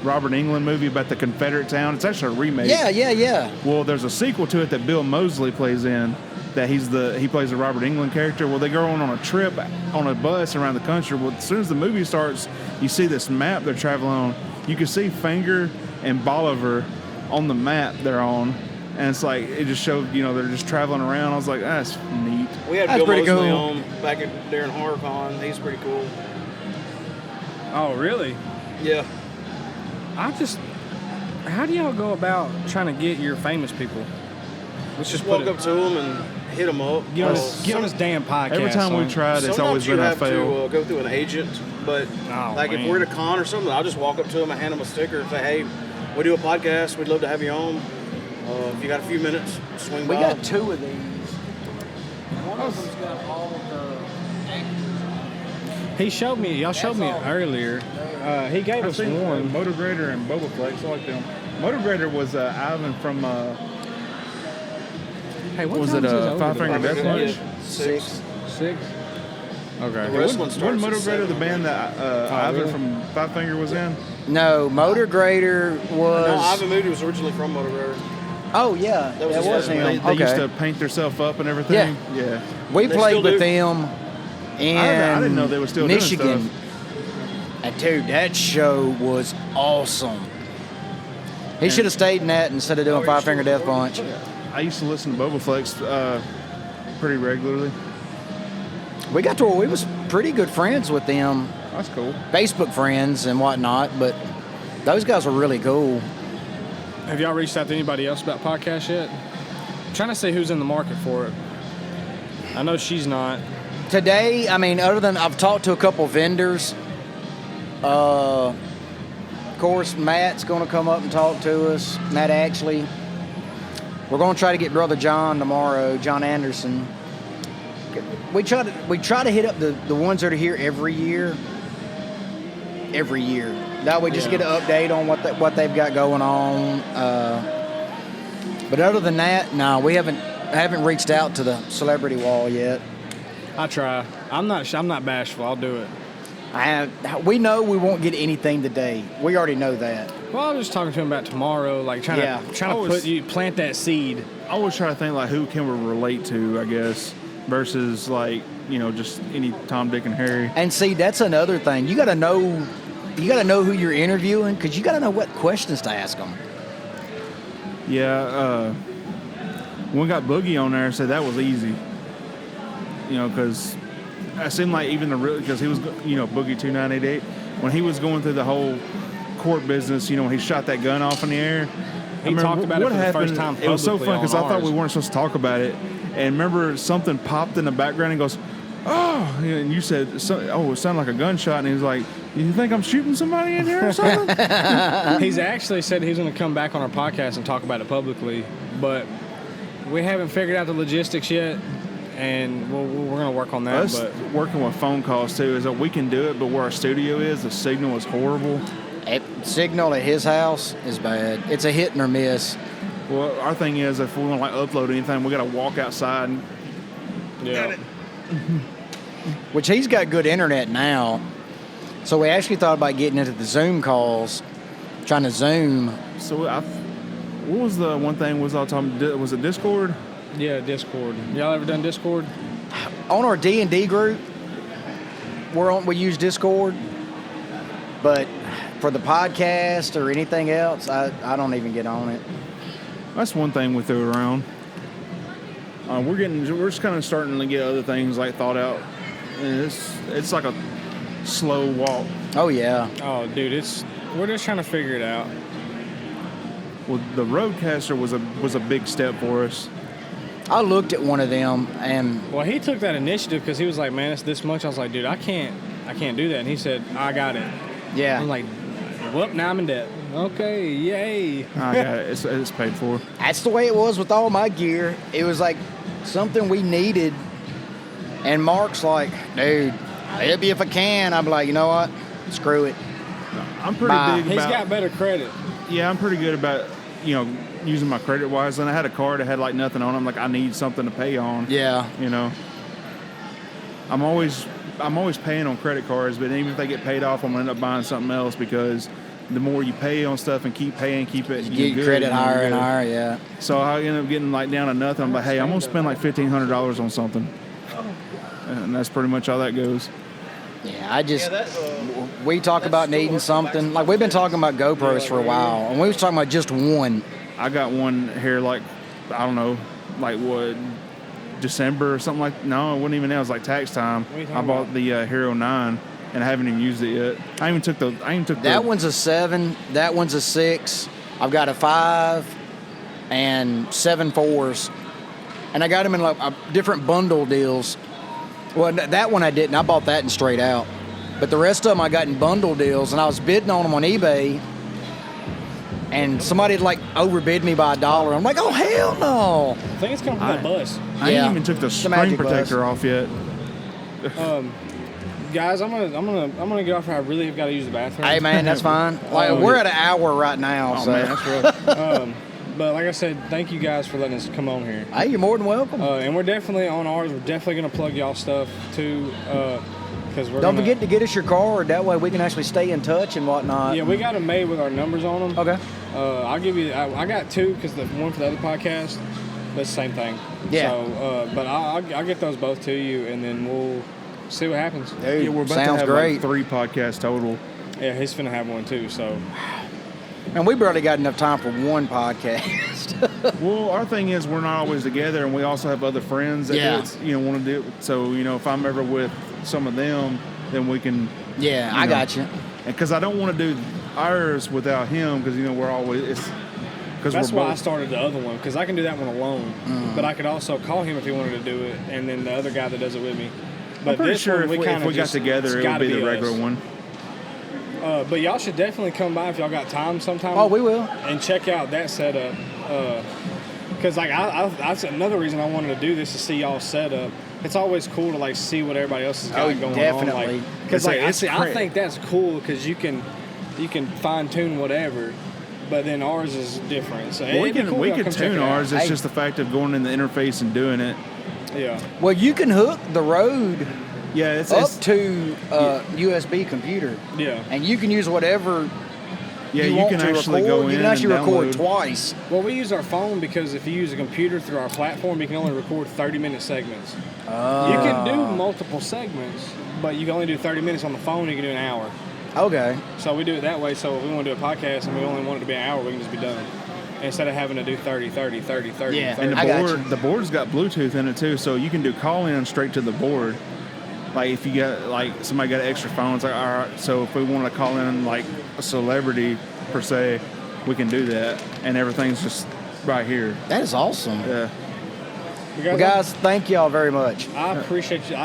Robert Englund movie about the Confederate town. It's actually a remake. Yeah. Well, there's a sequel to it that Bill Moseley plays in. That he plays the Robert Englund character. Well, they go on a trip on a bus around the country. Well, as soon as the movie starts, you see this map they're traveling on. You can see Finger and Bolivar on the map they're on. And it's like, it just showed, they're just traveling around. I was like, that's neat. We had Bill Moseley on back during HorrorCon. He's pretty cool. Oh, really? Yeah. How do y'all go about trying to get your famous people? Let's just walk up to them and hit them up. Get on this damn podcast. Every time we've tried, it's always been a fail. Sometimes you have to go through an agent, but if we're at a con or something, I'll just walk up to them and hand them a sticker and say, hey, we do a podcast. We'd love to have you on. If you got a few minutes, swing by. We got 2 of these. One of them's got all of the... Y'all showed me it earlier. He gave us one. Motor Grader and Boba Flex, I like them. Motor Grader was Ivan from... Hey, what was it Five Finger Death Punch? 6. Okay. Wasn't Motor Grader the band that Ivan from Five Finger was in? No, Motor Grader was... No, Ivan Moody was originally from Motor Grader. Oh, yeah. That was him. They used to paint themselves up and everything? Yeah. We played with them in I didn't know they were still Michigan. doing stuff. And, dude, that show was awesome. He should have stayed in that instead of doing Five Finger Death Punch. I used to listen to Boba Flex pretty regularly. We got to where we was pretty good friends with them. That's cool. Facebook friends and whatnot, but those guys were really cool. Have y'all reached out to anybody else about podcasts yet? I'm trying to see who's in the market for it. I know she's not. Today, other than I've talked to a couple vendors, of course, Matt's going to come up and talk to us. Matt Axley. We're going to try to get Brother John tomorrow, John Anderson. We try to hit up the ones that are here every year. That way, just get an update on what they've got going on. But other than that, no, I haven't reached out to the celebrity wall yet. I try. I'm not bashful. I'll do it. We know we won't get anything today. We already know that. Well, I was just talking to him about tomorrow, like trying to plant that seed. I always try to think like who can we relate to, I guess, versus like just any Tom, Dick, and Harry. And see, that's another thing. You got to know who you're interviewing because you got to know what questions to ask them. Yeah, when we got Boogie on there, said that was easy. Because it seemed like even because he was, Boogie 2988, when he was going through the whole court business, when he shot that gun off in the air. He talked about it for the first time. It was so fun because I thought we weren't supposed to talk about it. And remember, something popped in the background and goes, oh, and you said, it sounded like a gunshot. And he was like, you think I'm shooting somebody in here or something? He's actually said he's going to come back on our podcast and talk about it publicly. But we haven't figured out the logistics yet. And we're going to work on that. Us working with phone calls, too, is that we can do it, but where our studio is, the signal is horrible. Signal at his house is bad. It's a hit and or miss. Well, our thing is if we want to upload anything, we got to walk outside. Which he's got good internet now. So we actually thought about getting into the Zoom calls, trying to Zoom. So what was the one thing was all talking? Was it Discord? Yeah, Discord. Y'all ever done Discord? On our D&D group, we use Discord, but for the podcast or anything else, I don't even get on it. That's one thing we threw around. We're just kind of starting to get other things like thought out. And it's like a slow walk. Oh yeah. Oh, dude, we're just trying to figure it out. Well, the Roadcaster was a big step for us. I looked at one of them and well, he took that initiative because he was like, man, it's this much. I was like, dude, I can't do that. And he said, I got it. yeah. I'm like, whoop, now I'm in debt. Okay, yay. I got it. It's paid for. That's the way it was with all my gear. It was like something we needed, and Mark's like, dude, maybe if I can. I'm like, you know what? Screw it. I'm pretty big about. He's got better credit. Yeah, I'm pretty good about using my credit wise. And I had a card that had like nothing on it. I'm like, I need something to pay on. Yeah. I'm always paying on credit cards, but even if they get paid off, I'm gonna end up buying something else because the more you pay on stuff and keep paying, keep it, you get your credit higher and higher. Yeah. So I end up getting like down to nothing. I'm like, hey, I'm gonna spend like $1,500 on something, and that's pretty much how that goes. Yeah, we talk about needing something. Like we've been talking about GoPros for a while, and we was talking about just one. I got one here, like I don't know, like what, December or something like. No, it wasn't even that. It was like tax time. I bought the Hero 9. And I haven't even used it yet. I even took That one's a 7. That one's a 6. I've got a 5 and 7 4s, and I got them in like different bundle deals. Well, that one I didn't. I bought that in straight out, but the rest of them I got in bundle deals, and I was bidding on them on eBay, and somebody like overbid me by $1. I'm like, oh hell no! I think it's coming from the bus. I ain't even took the screen protector off yet. Guys, I'm gonna get off here. I really have got to use the bathroom. Hey man, that's fine. Like we're at an hour right now, so man, that's rough. But like I said, thank you guys for letting us come on here. Hey, you're more than welcome. And we're definitely on ours. We're definitely gonna plug y'all stuff too, because Don't forget to get us your card. That way we can actually stay in touch and whatnot. Yeah, we got them made with our numbers on them. Okay. I'll give you. I got 2 because the one for the other podcast, that's the same thing. Yeah. So, but I'll get those both to you, and then we'll see what happens. Dude, yeah, we're about sounds to have great. like 3 podcasts total. Yeah, he's finna have one too. So. And we barely got enough time for one podcast. Well, our thing is we're not always together, and we also have other friends that want to do it. So, if I'm ever with some of them, then we can. Yeah, I got you. Because I don't want to do ours without him, because we're always. That's why I started the other one, because I can do that one alone. But I could also call him if he wanted to do it, and then the other guy that does it with me. But I'm pretty this sure one, if we got together, it would be the regular one. But y'all should definitely come by if y'all got time sometime. Oh, we will. And check out that setup. Because that's another reason I wanted to do this, to see y'all setup. It's always cool to like see what everybody else has got going on. Definitely. Because I think that's cool because you can fine tune whatever. But then ours is different. So we can tune ours. It's just the fact of going in the interface and doing it. Yeah. Well, you can hook the Rode it's to USB computer. Yeah. And you can use whatever you can want to actually record. go in. You can actually and record download. twice. Well, we use our phone because if you use a computer through our platform, you can only record 30-minute segments. You can do multiple segments, but you can only do 30 minutes on the phone. You can do an hour. Okay. So we do it that way. So if we want to do a podcast and we only want it to be an hour, we can just be done. Instead of having to do 30, 30, 30, 30, Yeah. 30. And the board's got Bluetooth in it too, so you can do call-in straight to the board. Like if you got like somebody got an extra phone, it's like all right. So if we want to call in like a celebrity per se, we can do that, and everything's just right here. That is awesome. Yeah. Well, guys, thank y'all very much. I appreciate you.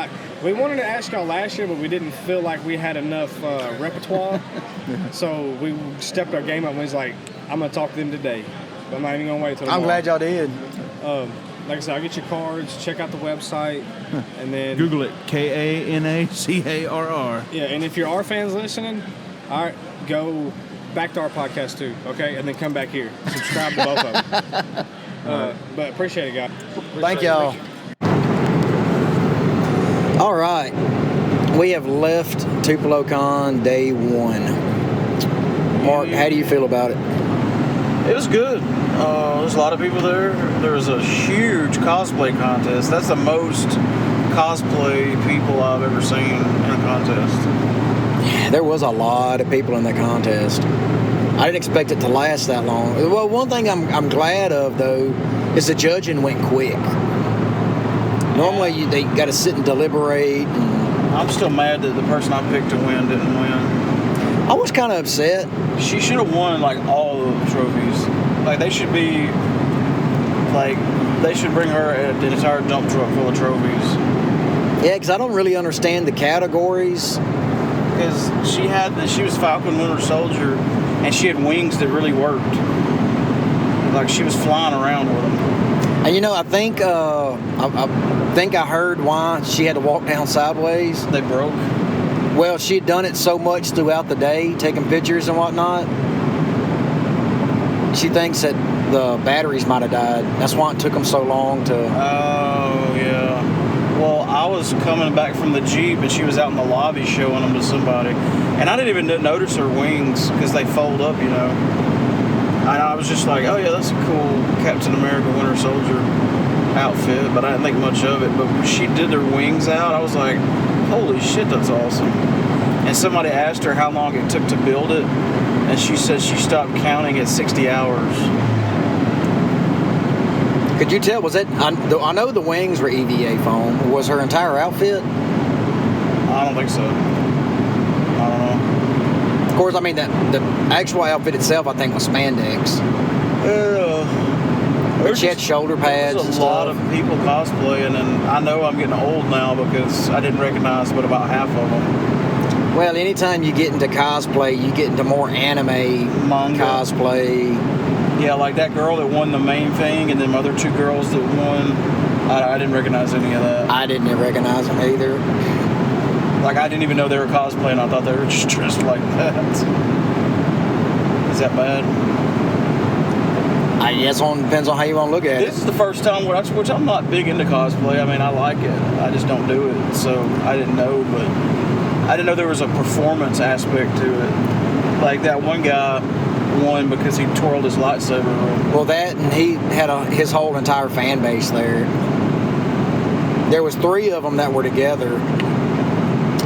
We wanted to ask y'all last year, but we didn't feel like we had enough repertoire. So we stepped our game up and was like, I'm going to talk to them today. But I'm not even going to wait till tomorrow. I'm glad y'all did. Like I said, I'll get your cards, check out the website, and then... Google it, KANACARR. Yeah, and if your R fans listening, all right, go back to our podcast too, okay? And then come back here. Subscribe to both of them. But appreciate it, guys. Thank y'all. All right. We have left Tupelo Con day 1. Mark, how do you feel about it? It was good. There's a lot of people there. There was a huge cosplay contest. That's the most cosplay people I've ever seen in a contest. There was a lot of people in that contest. I didn't expect it to last that long. Well, one thing I'm glad of, though, is the judging went quick. Normally, they got to sit and deliberate. I'm still mad that the person I picked to win didn't win. I was kind of upset. She should have won, like, all the trophies. Like, they should be, like, they should bring her an entire dump truck full of trophies. Yeah, because I don't really understand the categories. Because she was Falcon Winter Soldier, and she had wings that really worked. Like, she was flying around with them. And, you know, I think I heard why she had to walk down sideways. They broke. Well, she had done it so much throughout the day, taking pictures and whatnot. She thinks that the batteries might have died. That's why it took them so long to... Oh, yeah. Well, I was coming back from the Jeep, and she was out in the lobby showing them to somebody. And I didn't even notice her wings, because they fold up, you know. And I was just like, oh, yeah, that's a cool Captain America Winter Soldier outfit, but I didn't think much of it. But when she did her wings out, I was like, holy shit, that's awesome. And somebody asked her how long it took to build it, and she said she stopped counting at 60 hours. Could you tell, was that, I know the wings were EVA foam. Was her entire outfit? I don't think so. I don't know. Of course, I mean, the actual outfit itself, I think, was spandex. But she had shoulder pads and stuff. There's a lot of people cosplaying, and I know I'm getting old now because I didn't recognize but about half of them. Well, anytime you get into cosplay, you get into more anime manga cosplay. Yeah, like that girl that won the main thing, and them other two girls that won. I didn't recognize any of that. I didn't recognize them either. Like, I didn't even know they were cosplaying. I thought they were just dressed like that. Is that bad? I guess it depends on how you want to look at it. This is the first time, which I'm not big into cosplay. I mean, I like it. I just don't do it. So I didn't know, but I didn't know there was a performance aspect to it. Like that one guy won because he twirled his lightsaber. Well, that, and he had his whole entire fan base there. There was 3 of them that were together,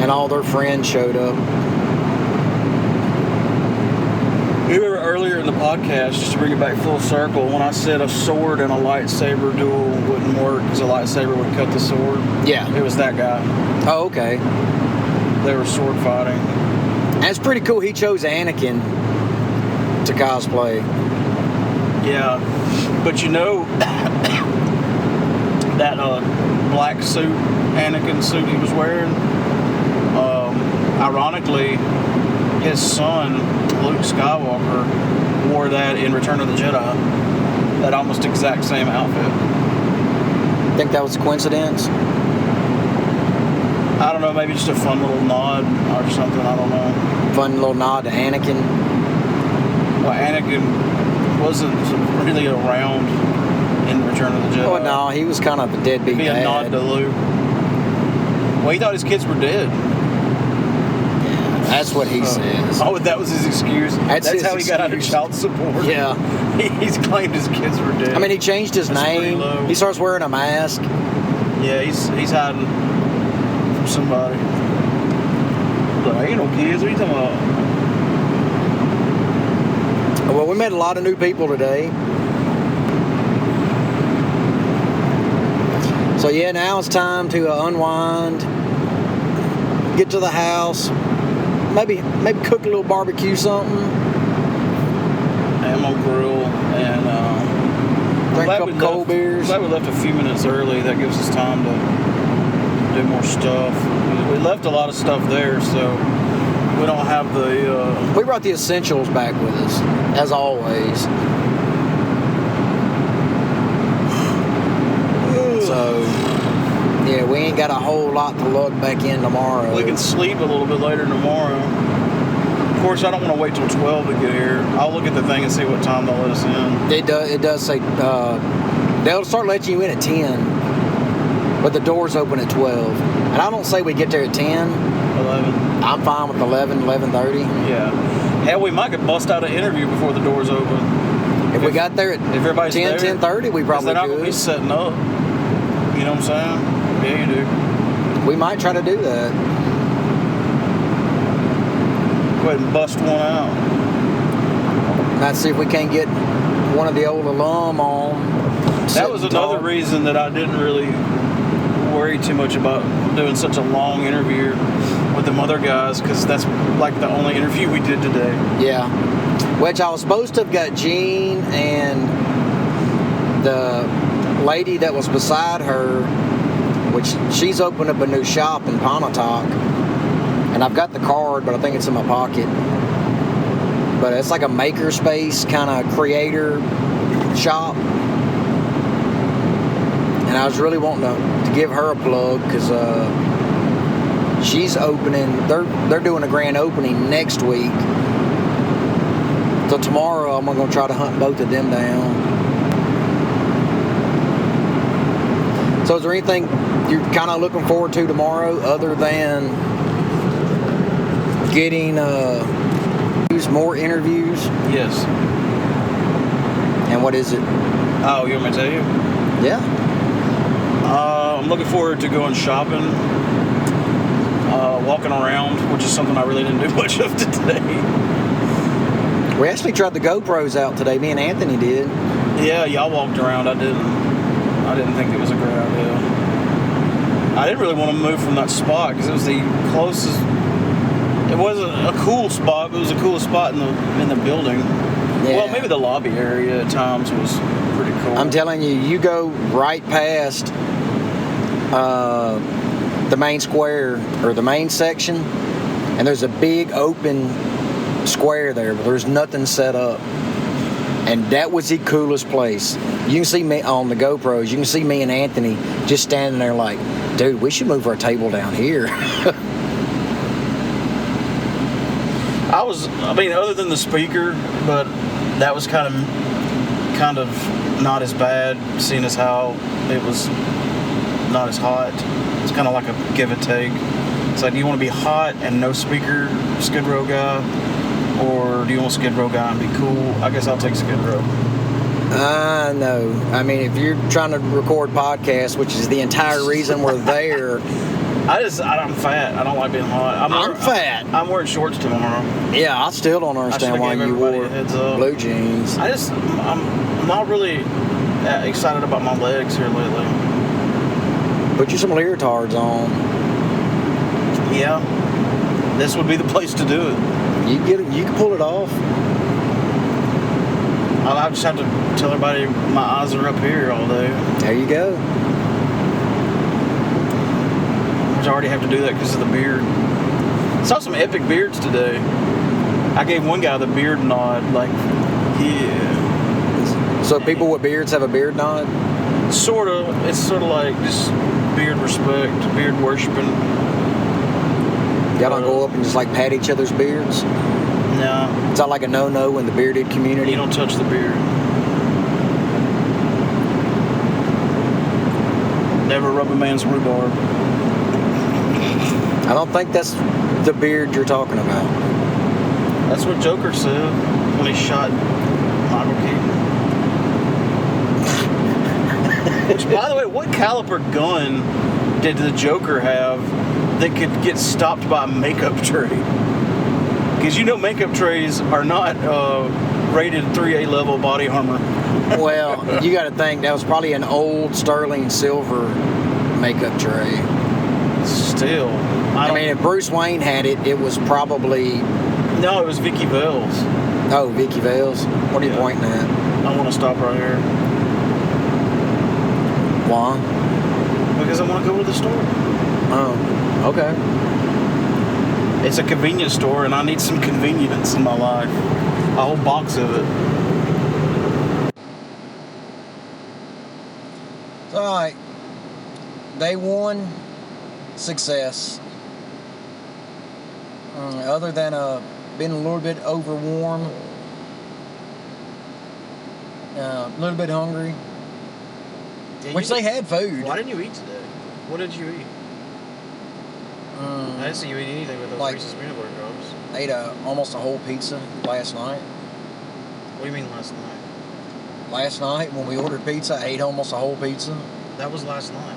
and all their friends showed up. You remember earlier in the podcast, just to bring it back full circle, when I said a sword and a lightsaber duel wouldn't work because a lightsaber would cut the sword? Yeah. It was that guy. Oh, okay. They were sword fighting. And it's pretty cool he chose Anakin to cosplay. Yeah. But you know, that black suit, Anakin suit he was wearing, ironically, his son, Luke Skywalker, wore that in Return of the Jedi. That almost exact same outfit. Think that was a coincidence? I don't know, maybe just a fun little nod or something, I don't know. Fun little nod to Anakin. Well, Anakin wasn't really around in Return of the Jedi. Oh, no, he was kind of a deadbeat Be a dad. nod to Luke. Well, he thought his kids were dead. That's what he says. Oh, that was his excuse. That's how he got out of child support. Yeah. He's claimed his kids were dead. I mean, he changed his name. He starts wearing a mask. Yeah, he's hiding from somebody. Like, ain't no kids. What are you talking about? Well, we met a lot of new people today. So yeah, now it's time to unwind, get to the house, maybe cook a little barbecue something. I'm gonna grill and drink a couple cold beers. Glad we left a few minutes early. That gives us time to do more stuff. We left a lot of stuff there, so we don't have the... We brought the essentials back with us, as always. So, yeah, we ain't got a whole lot to lug back in tomorrow. We can sleep a little bit later tomorrow. Of course, I don't want to wait till 12 to get here. I'll look at the thing and see what time they'll let us in. It does say they'll start letting you in at 10, but the doors open at 12. And I don't say we get there at 10. 11. I'm fine with 11, 11:30. Yeah. Hell, we might get bust out an interview before the doors open. If we got there at if everybody's 10, there, 10:30, we probably they're not could. going to be setting up. You know what I'm saying? Yeah, you do. We might try to do that. Go ahead and bust one out. Might see if we can't get one of the old alum on. That was another reason that I didn't really worry too much about doing such a long interview with them other guys, because that's like the only interview we did today. Yeah. Which I was supposed to have got Gene and the lady that was beside her, which she's opened up a new shop in Pontotoc, and I've got the card, but I think it's in my pocket. But it's like a makerspace kind of creator shop, and I was really wanting to give her a plug because she's opening. They're doing a grand opening next week. So tomorrow I'm going to try to hunt both of them down. So is there anything you're kind of looking forward to tomorrow other than getting more interviews? Yes. And what is it? Oh, you want me to tell you? Yeah. I'm looking forward to going shopping, walking around, which is something I really didn't do much of today. We actually tried the GoPros out today. Me and Anthony did. Yeah, y'all walked around. I didn't think it was a great idea. I didn't really want to move from that spot because it was the closest. It wasn't a cool spot, but it was the coolest spot in the building. Yeah. Well, maybe the lobby area at times was pretty cool. I'm telling you, you go right past the main square or the main section, and there's a big open square there, but there's nothing set up. And that was the coolest place. You can see me on the GoPros, you can see me and Anthony just standing there like, dude, we should move our table down here. Other than the speaker, but that was kind of not as bad, seeing as how it was not as hot. It's kind of like a give and take. It's like, do you want to be hot and no speaker Skid Row guy, or do you want Skid Row guy and be cool? I guess I'll take Skid Row. No. I mean, if you're trying to record podcasts, which is the entire reason we're there. I'm fat. I don't like being hot. I'm fat. I'm wearing shorts tomorrow. Yeah, I still don't understand why you wore blue jeans. I'm not really excited about my legs here lately. Put you some leotards on. Yeah, this would be the place to do it. You can pull it off. I'll just have to tell everybody my eyes are up here all day. There you go. I already have to do that because of the beard. Saw some epic beards today. I gave one guy the beard nod, like, yeah. So people with beards have a beard nod? Sort of. It's sort of like just beard respect, beard worshiping. Y'all don't go up and just like pat each other's beards? No. It's not like a no-no in the bearded community? You don't touch the beard. Never rub a man's rhubarb. I don't think that's the beard you're talking about. That's what Joker said when he shot Michael Keaton. Which, by the way, what caliber gun did the Joker have that could get stopped by a makeup tray? Because you know makeup trays are not rated 3A level body armor. Well, you got to think that was probably an old sterling silver makeup tray. Still. I mean, if Bruce Wayne had it, it was probably... No, it was Vicky Vale's. Oh, Vicky Vale's? What are you pointing at? I want to stop right here. Why? Because I want to go to the store. Oh, okay. It's a convenience store, and I need some convenience in my life. A whole box of it. All right. Day one, success. Other than being a little bit overwarm, a little bit hungry, which they had food. Why didn't you eat today? What did you eat? I didn't see you eat anything with those Reese's peanut butter cups. I ate almost a whole pizza last night. What do you mean last night? Last night when we ordered pizza, I ate almost a whole pizza. That was last night.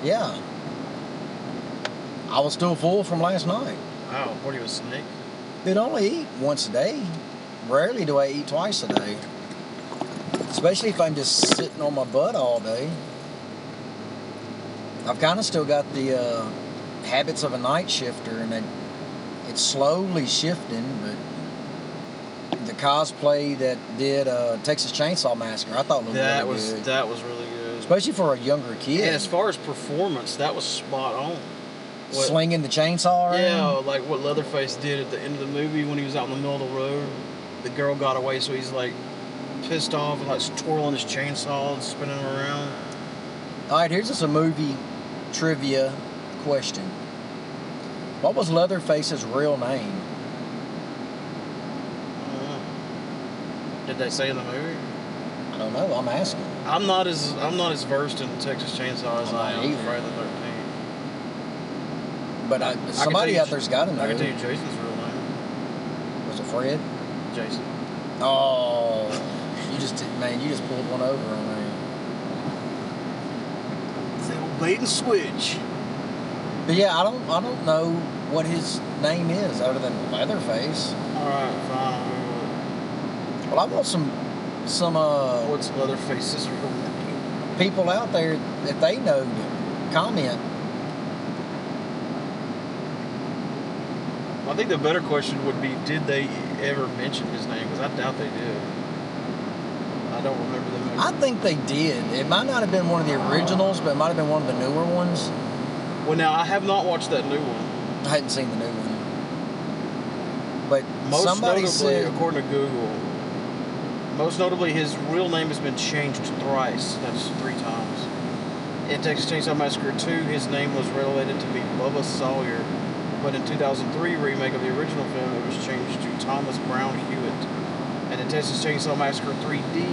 Yeah. I was still full from last night. Wow, what are you, a snake? Dude, I only eat once a day. Rarely do I eat twice a day. Especially if I'm just sitting on my butt all day. I've kind of still got the habits of a night shifter, and it's slowly shifting, but the cosplay that did Texas Chainsaw Massacre, I thought looked really good. That was really good. Especially for a younger kid. And as far as performance, that was spot on. Slinging the chainsaw around? Yeah, like what Leatherface did at the end of the movie when he was out in the middle of the road. The girl got away, so he's like pissed off and like twirling his chainsaw and spinning him around. All right, here's just a movie trivia question. What was Leatherface's real name? Did they say in the movie? I don't know. I'm asking. I'm not as versed in Texas Chainsaw as I am Friday the 13th. But somebody out there's got to know. I can tell you Jason's real name. Was it Fred? Jason. Oh, you just pulled one over on me. It's the old bait and switch. But yeah, I don't know what his name is other than Leatherface. All right, fine. Well, I want some what's Leatherface's real name? People out there, if they know, comment. I think the better question would be, did they ever mention his name? Because I doubt they did. I don't remember them. I think they did. It might not have been one of the originals, but it might have been one of the newer ones. Well, now, I have not watched that new one. I hadn't seen the new one. But most somebody notably, said, according to Google, most notably, his real name has been changed thrice. That's 3 times. In Texas Chainsaw Massacre 2, his name was related to be Bubba Sawyer. But in 2003 remake of the original film, it was changed to Thomas Brown Hewitt. And in Texas Chainsaw Massacre 3D,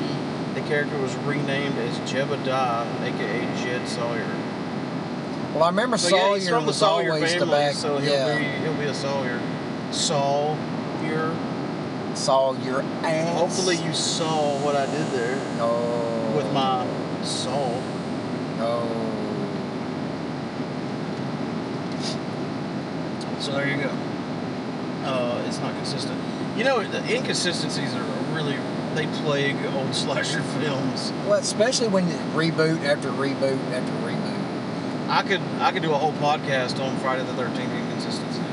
the character was renamed as Jebediah, aka Jed Sawyer. Well, I remember Sawyer he's from the was Sawyer always family, the back. so he'll be a Sawyer. Sawyer. Saw your ass. Hopefully you saw what I did there. No. With my saw. No. So there you go. It's not consistent. You know, the inconsistencies are really, they plague old slasher films. Well, especially when you reboot after reboot after reboot. I could do a whole podcast on Friday the 13th inconsistencies.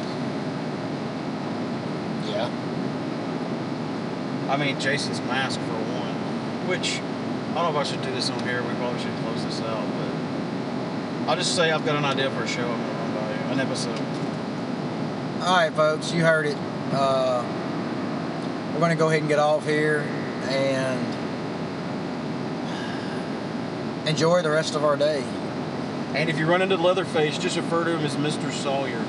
Yeah. I mean, Jason's mask for one, which, I don't know if I should do this on here. We probably should close this out, but I'll just say I've got an idea for a show I'm going to run by you, an episode. All right, folks, you heard it. We're going to go ahead and get off here and enjoy the rest of our day. And if you run into Leatherface, just refer to him as Mr. Sawyer.